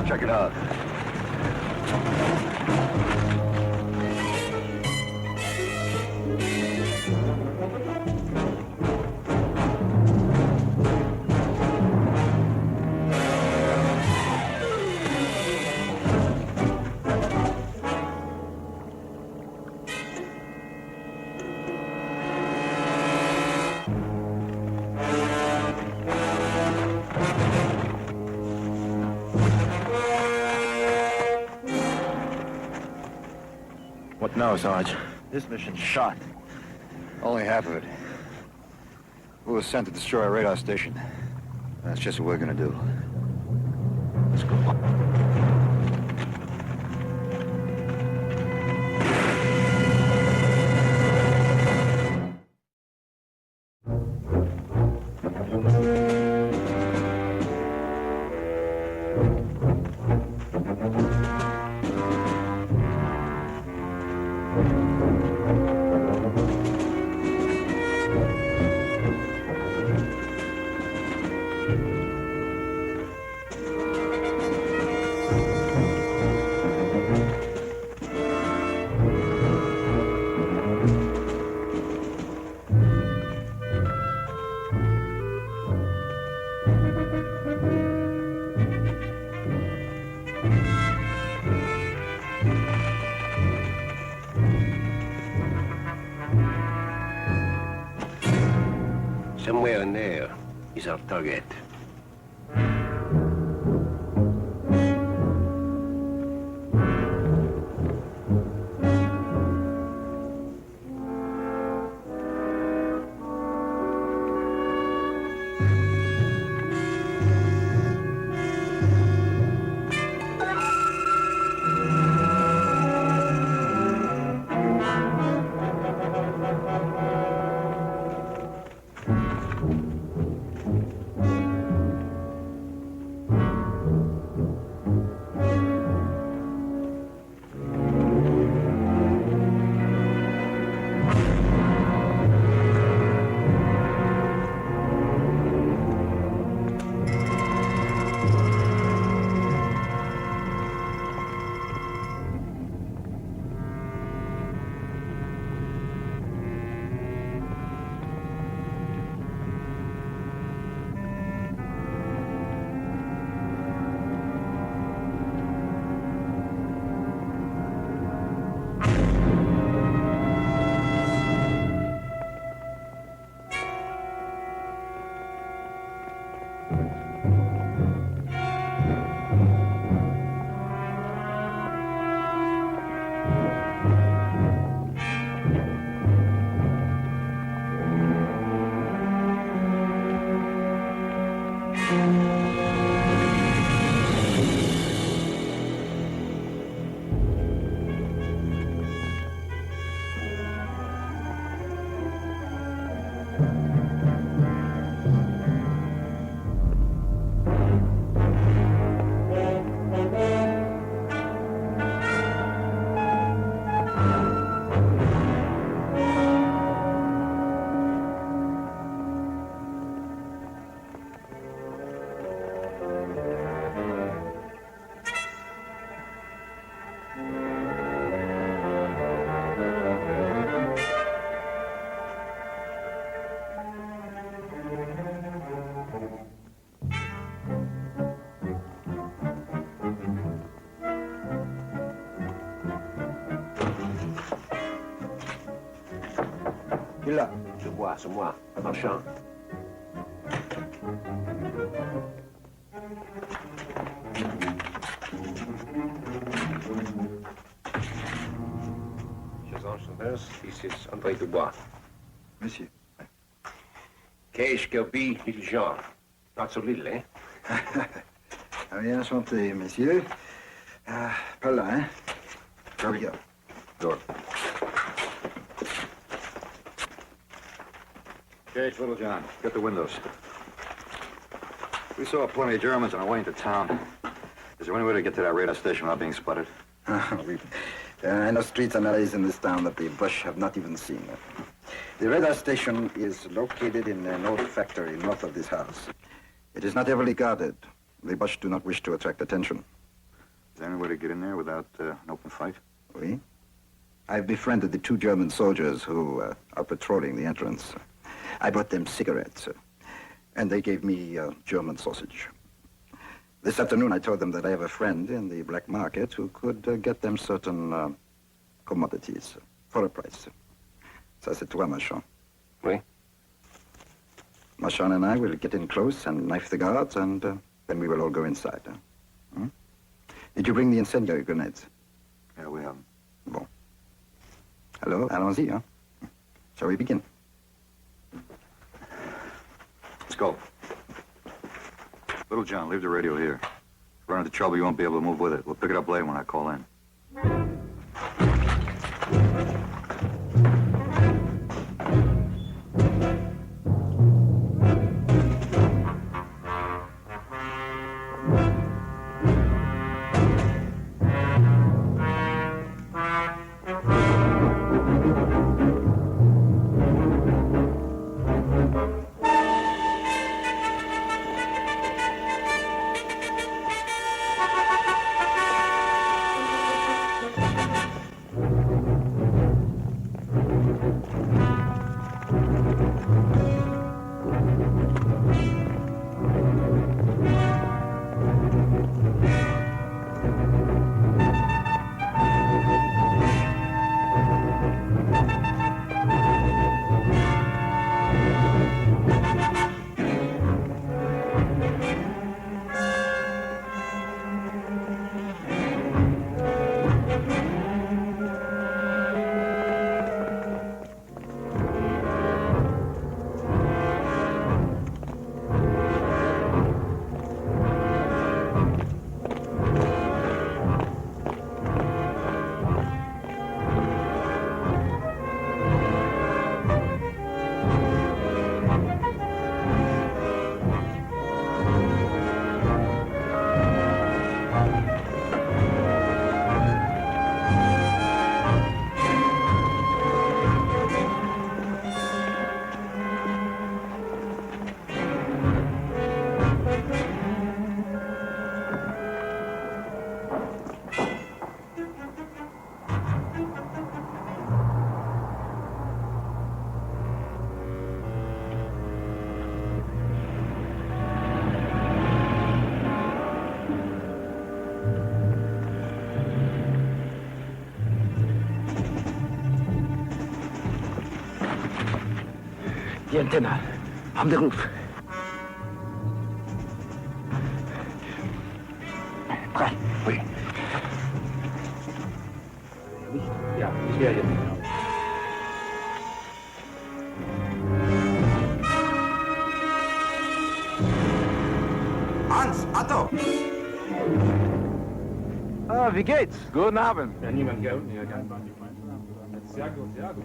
Check it out. What now, Sarge? This mission's shot. Only half of it. We were sent to destroy a radar station. That's just what we're gonna do. Let's go. Somewhere in there is our target. Qui là? Je vois, c'est moi, un marchand. This is André Dubois. Monsieur. Qu'est-ce que be little Jean? Not so little, eh? Bien enchanté, messieurs. Pas là, hein? There we go. Door. Cage, Little John, get the windows. We saw plenty of Germans on our way into town. Is there any way to get to that radar station without being spotted? I know streets and alleys in this town that the Boche have not even seen. The radar station is located in an old factory north of this house. It is not heavily guarded. The Boche do not wish to attract attention. Is there any way to get in there without an open fight? Oui. I've befriended the 2 German soldiers who are patrolling the entrance. I brought them cigarettes, and they gave me German sausage. This afternoon, I told them that I have a friend in the black market who could get them certain commodities for a price. Ça, c'est toi, Marchand. Oui. Marchand and I will get in close and knife the guards, and then we will all go inside. Hmm? Did you bring the incendiary grenades? Yeah, we have them. Bon. Alors, allons-y, hein? Shall we begin? Let's go. Little John, leave the radio here. If you run into trouble, you won't be able to move with it. We'll pick it up later when I call in. The antenna, on the roof. Prêt? Oui. Ja, ich sehe jetzt. Hans, Otto! Ah, wie geht's? Guten Abend. Ja, niemand gell? Ja, ganz sehr gut, sehr gut.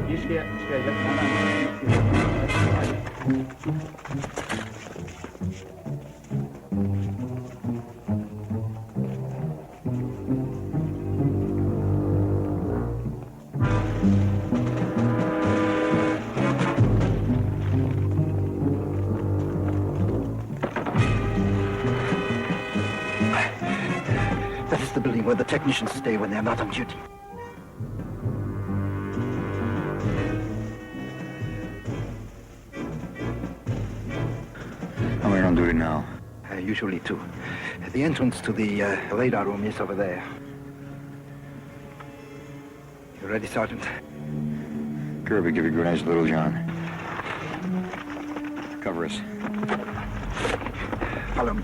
Ich gehe jetzt That is the building where the technicians stay when they're not on duty. How many are on duty now? Usually 2. The entrance to the radar room is over there. Ready, Sergeant. Kirby, give your grenades to Little John. Cover us. Follow me.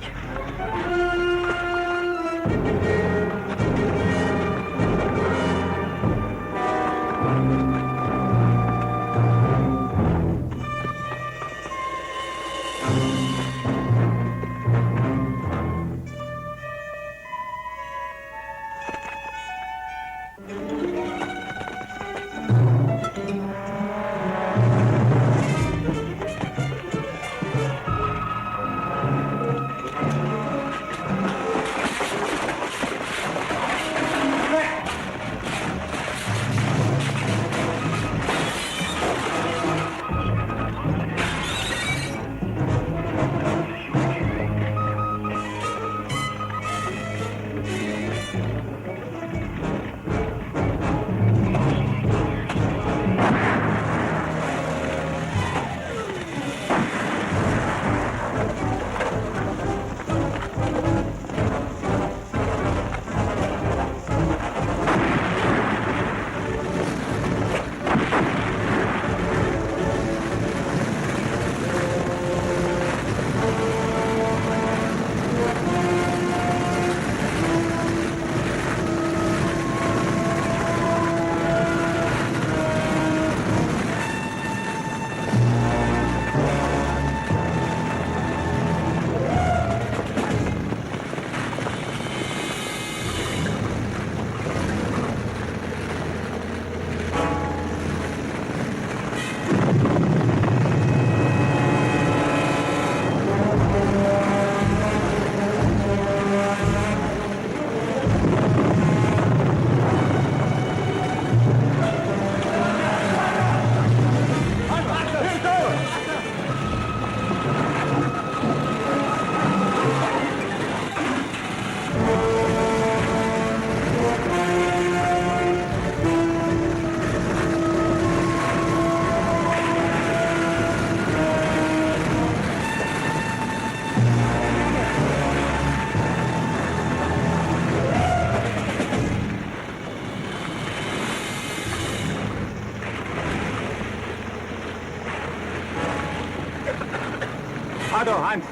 Otto, Hans.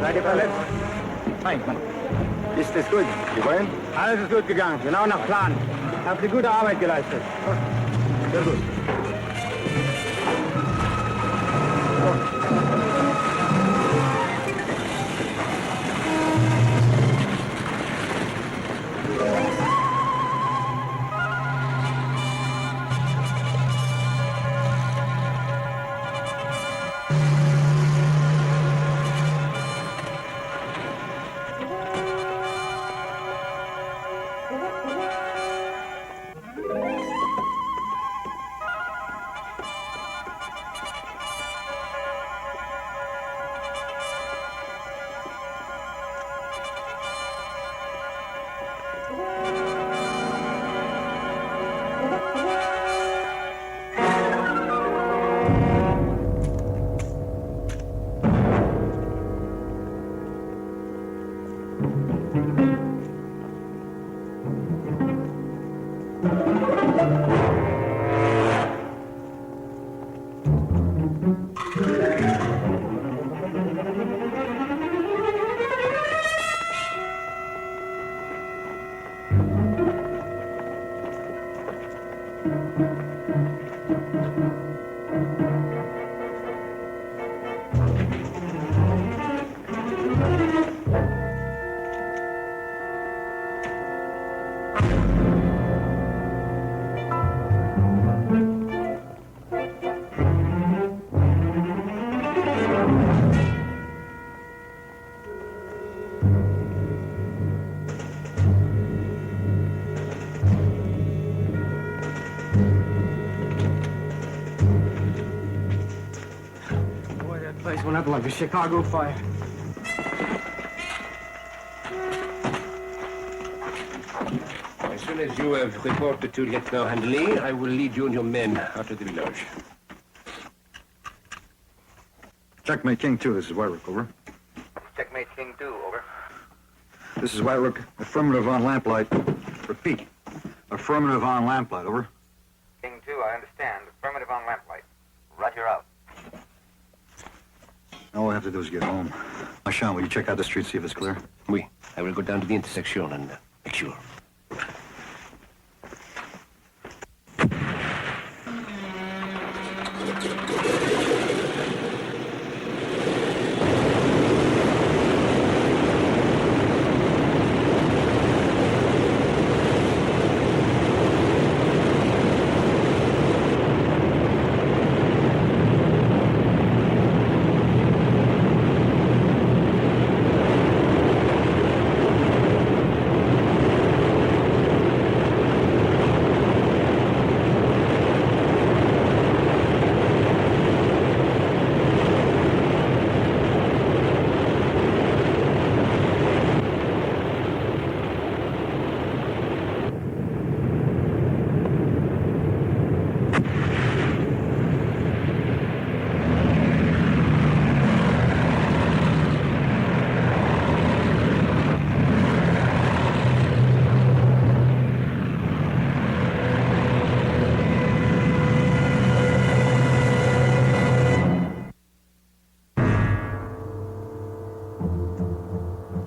Seid ihr verletzt? Nein, Mann. Ist es gut? Sie wollen? Alles ist gut gegangen, genau nach Plan. Habt ihr gute Arbeit geleistet. Sehr gut. Place went up like a Chicago fire. As soon as you have reported to Lieutenant Handley, I will lead you and your men out of the village. Checkmate King 2, this is White over. Checkmate King 2, over. This is White Affirmative on lamplight. Pete, affirmative on lamplight, over. King 2, I understand. Affirmative on lamplight. Roger out. All we have to do is get home. Sean, will you check out the street, see if it's clear? Oui. I will go down to the intersection and make sure.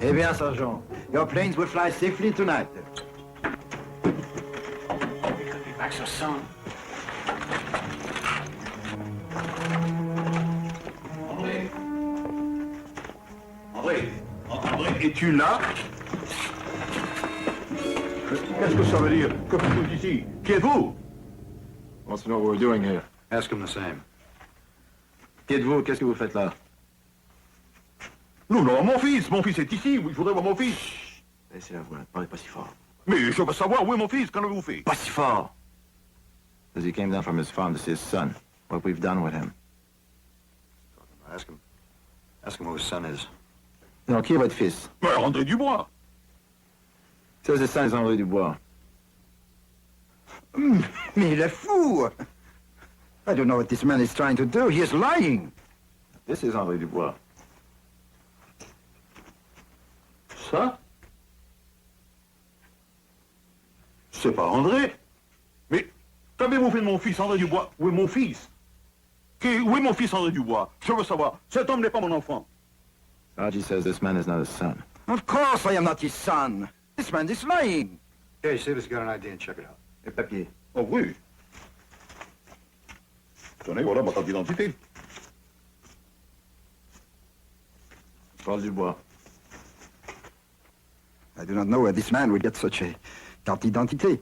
Eh bien, Sergeant, your planes will fly safely tonight. We could be back so soon. André. André. André, es-tu là? Qu'est-ce que ça veut dire? Que faites-vous ici? Qui êtes-vous? Wants to know what we're doing here. Ask him the same. Qui êtes-vous? Qu'est-ce que vous faites là? Non, non, mon fils est ici. Je voudrais voir mon fils. Laissez la voix, ne parlez pas si fort. Mais je veux savoir où est mon fils. Qu'en avez-vous fait? Pas si fort. Says he came down from his farm to see his son. What we've done with him. Ask him. Ask him who his son is. Non, qui est votre fils? André Dubois. Says his son is André Dubois. Mais il est fou! I don't know what this man is trying to do. He is lying. This is André Dubois. Ça? C'est pas André. Mais qu'avez-vous fait de mon fils André Dubois? Où est mon fils? Où est mon fils André Dubois? Je veux savoir. Cet homme n'est pas mon enfant. Archie says this man is not his son. Of course I am not his son. This man is lying. Okay, see if he's got an ID and check it out. Les papiers. Oh oui. Tenez, voilà ma carte d'identité. Paul Dubois. I do not know where this man would get such a carte d'identité.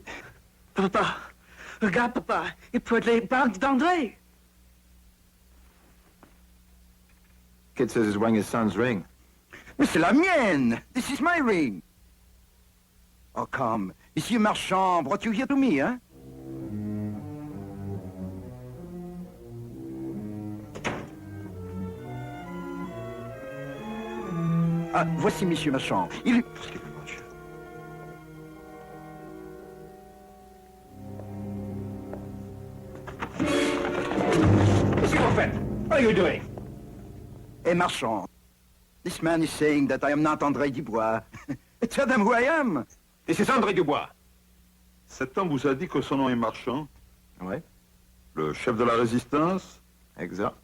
Papa, regarde, papa. Il peut être les banques d'André. Kid says he's wearing his son's ring. Mais c'est la mienne. This is my ring. Oh, come. Monsieur Marchand brought you here to me, hein? Ah, voici Monsieur Marchand. Il... Qu'est-ce que vous faites? What are you doing? Hey, Marchand. This man is saying that I am not André Dubois. Tell them who I am. This is André Dubois. Cet homme vous a dit que son nom est Marchand? Oui. Le chef de la résistance? Exact.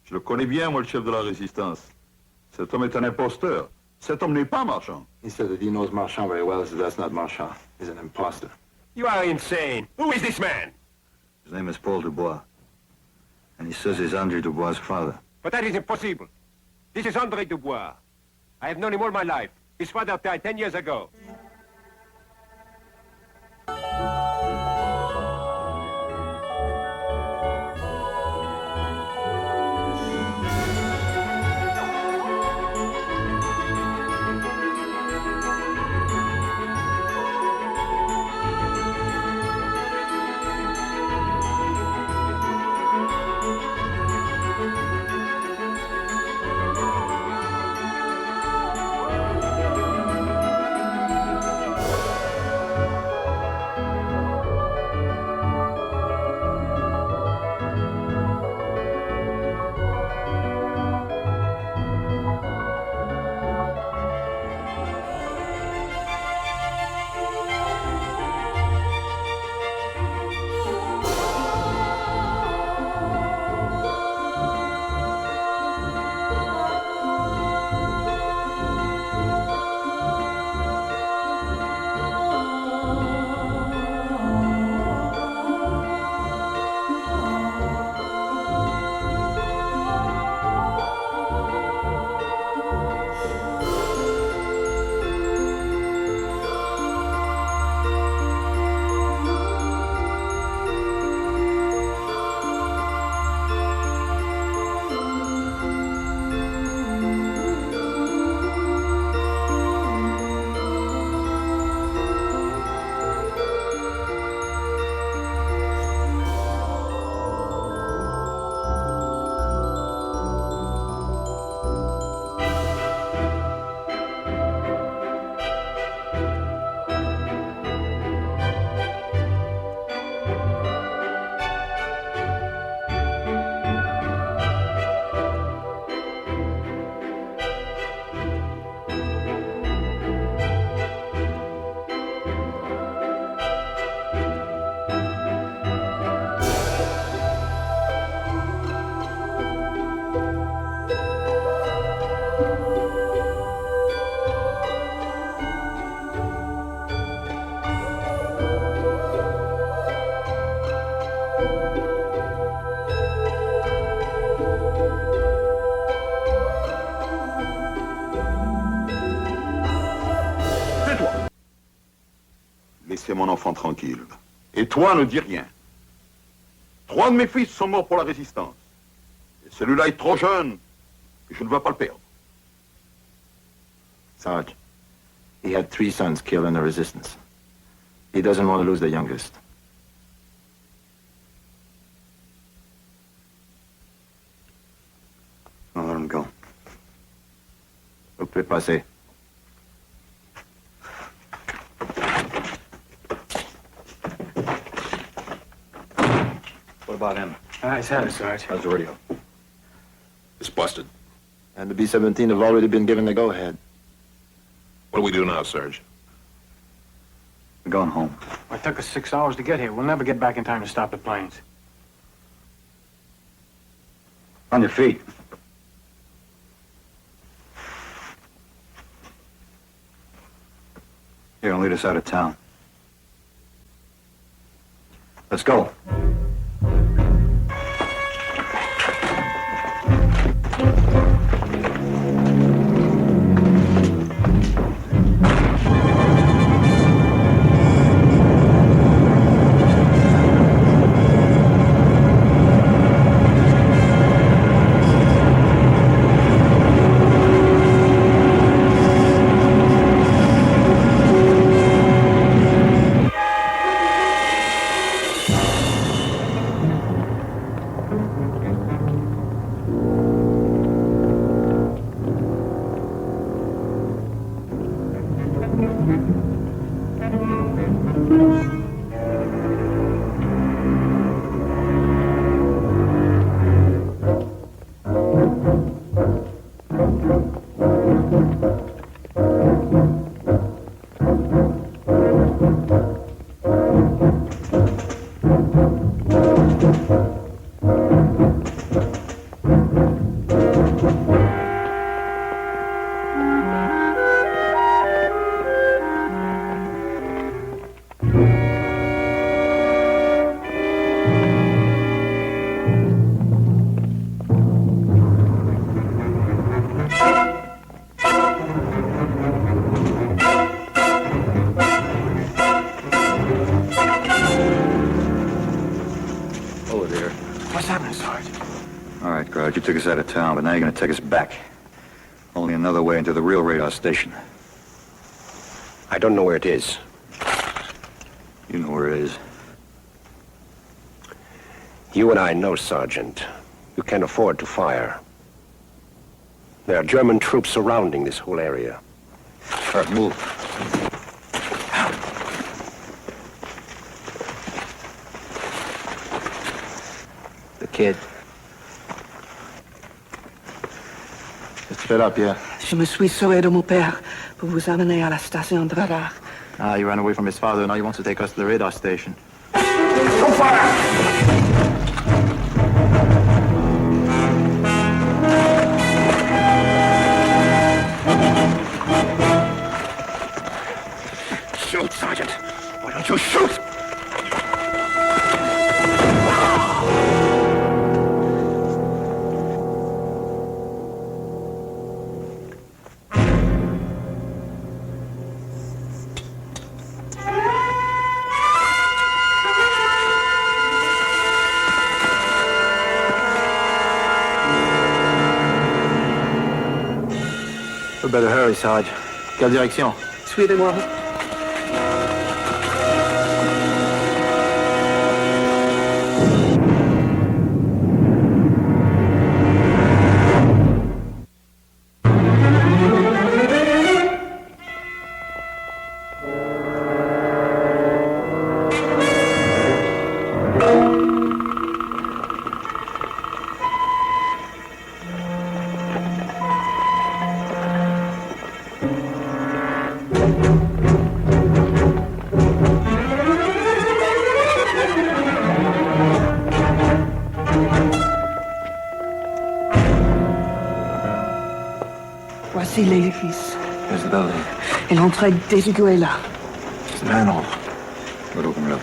Je le connais bien, moi, le chef de la résistance. Cet homme est un imposteur. Cet homme n'est pas Marchand. He said that he knows Marchand very well, so that's not Marchand. He's an imposter. You are insane. Who is this man? His name is Paul Dubois. And he says he's André Dubois' father. But that is impossible. This is André Dubois. I have known him all my life. His father died 10 years ago. mon enfant tranquille. Et toi, ne dis rien. 3 de mes fils sont morts pour la résistance. Et celui-là est trop jeune, et je ne veux pas le perdre. Sarge, he had 3 sons killed in the resistance. He doesn't want to lose the youngest. I'll let him go. Vous pouvez passer. What about him? He's had it, Sarge. How's the radio? It's busted. And the B-17 have already been given the go-ahead. What do we do now, Sarge? We're going home. It took us 6 hours to get here. We'll never get back in time to stop the planes. On your feet. You're gonna lead us out of town. Let's go. You took us out of town, but now you're going to take us back. Only another way into the real radar station. I don't know where it is. You know where it is. You and I know, Sergeant. You can't afford to fire. There are German troops surrounding this whole area. All right, move. The kid. Straight up, yeah. Je me suis sauvé de mon père pour vous amener à la station de radar. Ah, he ran away from his father, and now he wants to take us to the radar station. Don't fire! Shoot, Sergeant! Why don't you shoot? We better hurry, Sarge. Quelle direction? Suivez-moi. Voici l'édifice. Here's the building. Et l'entrée des égouts est là. It's the manhole. Good, open it up.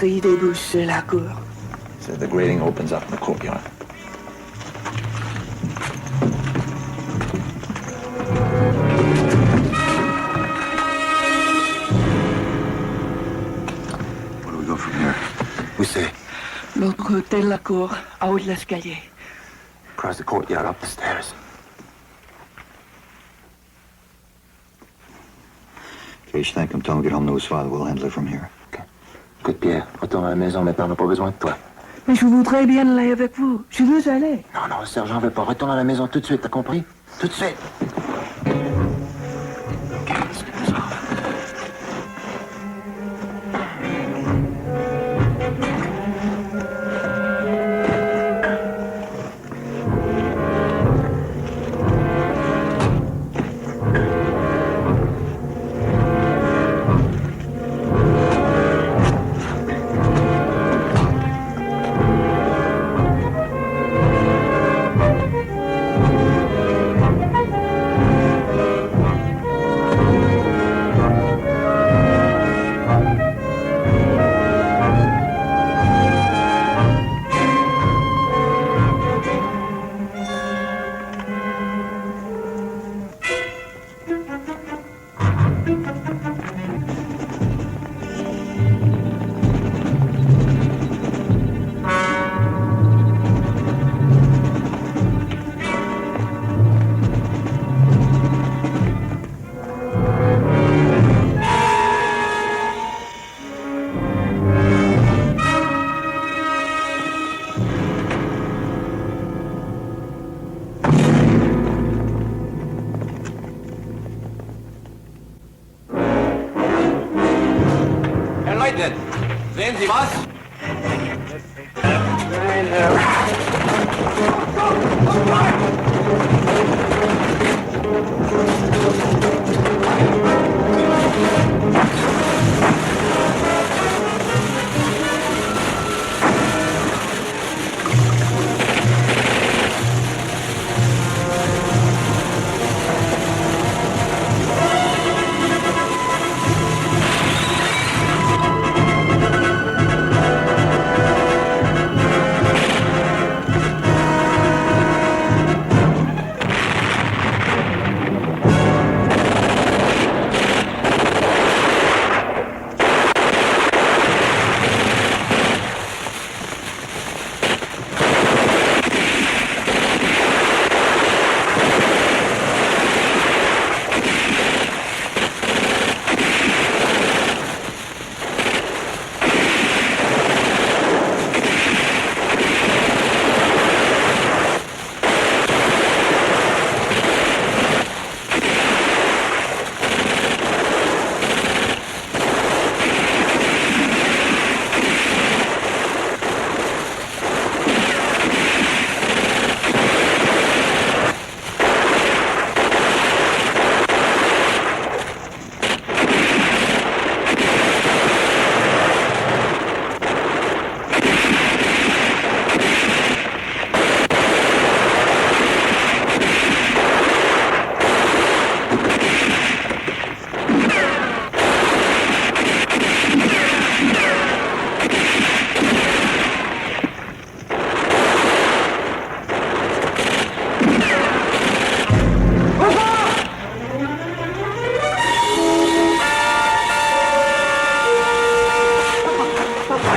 galerie débouche sur la cour. So the grating opens up in the courtyard. Where do we go from here? We say, L'autre côté de la cour, à haut de l'escalier. across the courtyard, up the stairs. Cage, thank him. Tell him to get home to his father. We'll handle it from here. Écoute, Pierre, retourne à la maison. Maintenant, on n'a pas besoin de toi. Mais je voudrais bien aller avec vous. Je veux aller. Non, non, le sergent veut pas. Retourne à la maison tout de suite, t'as compris? Tout de suite. Leute, sehen Sie was? Nein,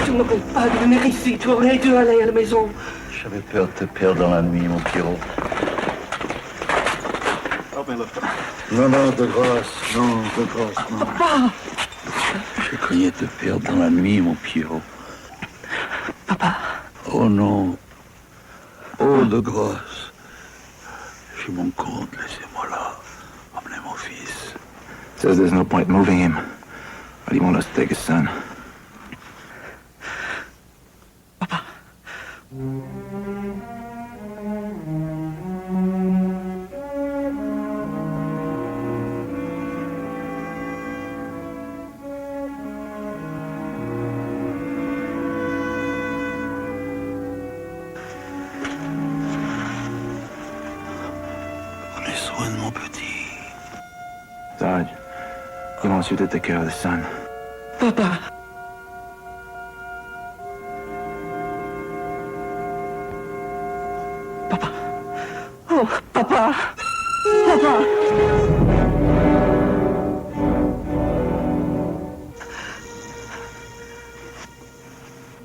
Tu n'aurais pas dû venir ici. Tu aurais dû aller à la maison. J'avais peur de te perdre dans la nuit, mon Pierrot. Non, non, de grâce. Non, de grâce, non. Papa! Je craignais te perdre dans la nuit, mon Pierrot. Papa. Oh non. Oh, de grâce. Je m'en compte, laissez-moi là. Emmenez mon fils. Says there's no point moving him. Why do you want us to take his son? Prenez soin de mon petit. Sarge, he wants you to take care of the son. Papa. Papa! Papa!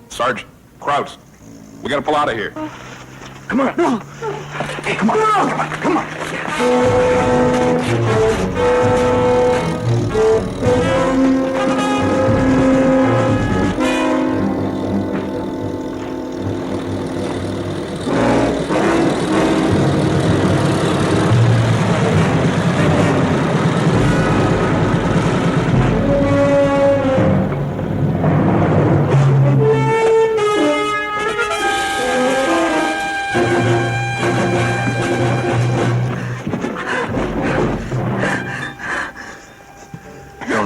Sarge, Krauts, we gotta pull out of here. Come on. No! Hey, come on. No! Come on.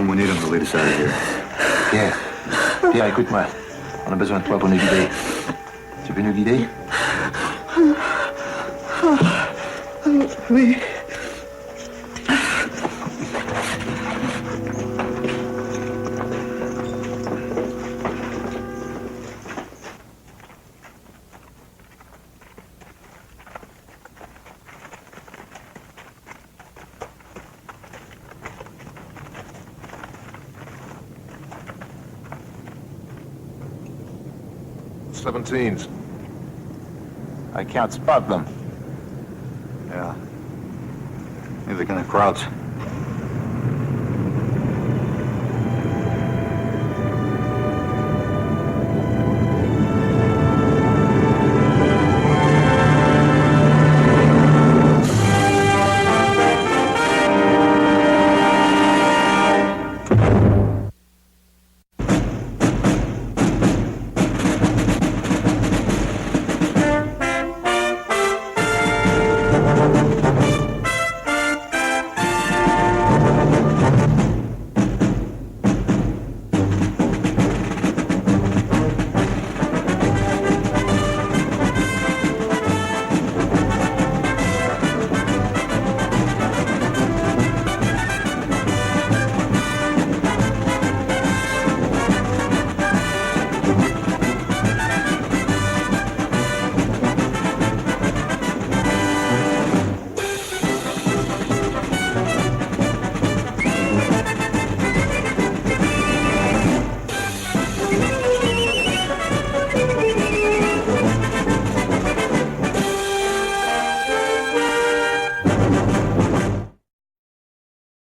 We need him to lead us out of here. Pierre. Pierre, écoute-moi. On a besoin de toi pour nous guider. Tu peux nous guider? Oui. Seventeens. I can't spot them. Yeah. Neither can the Krauts.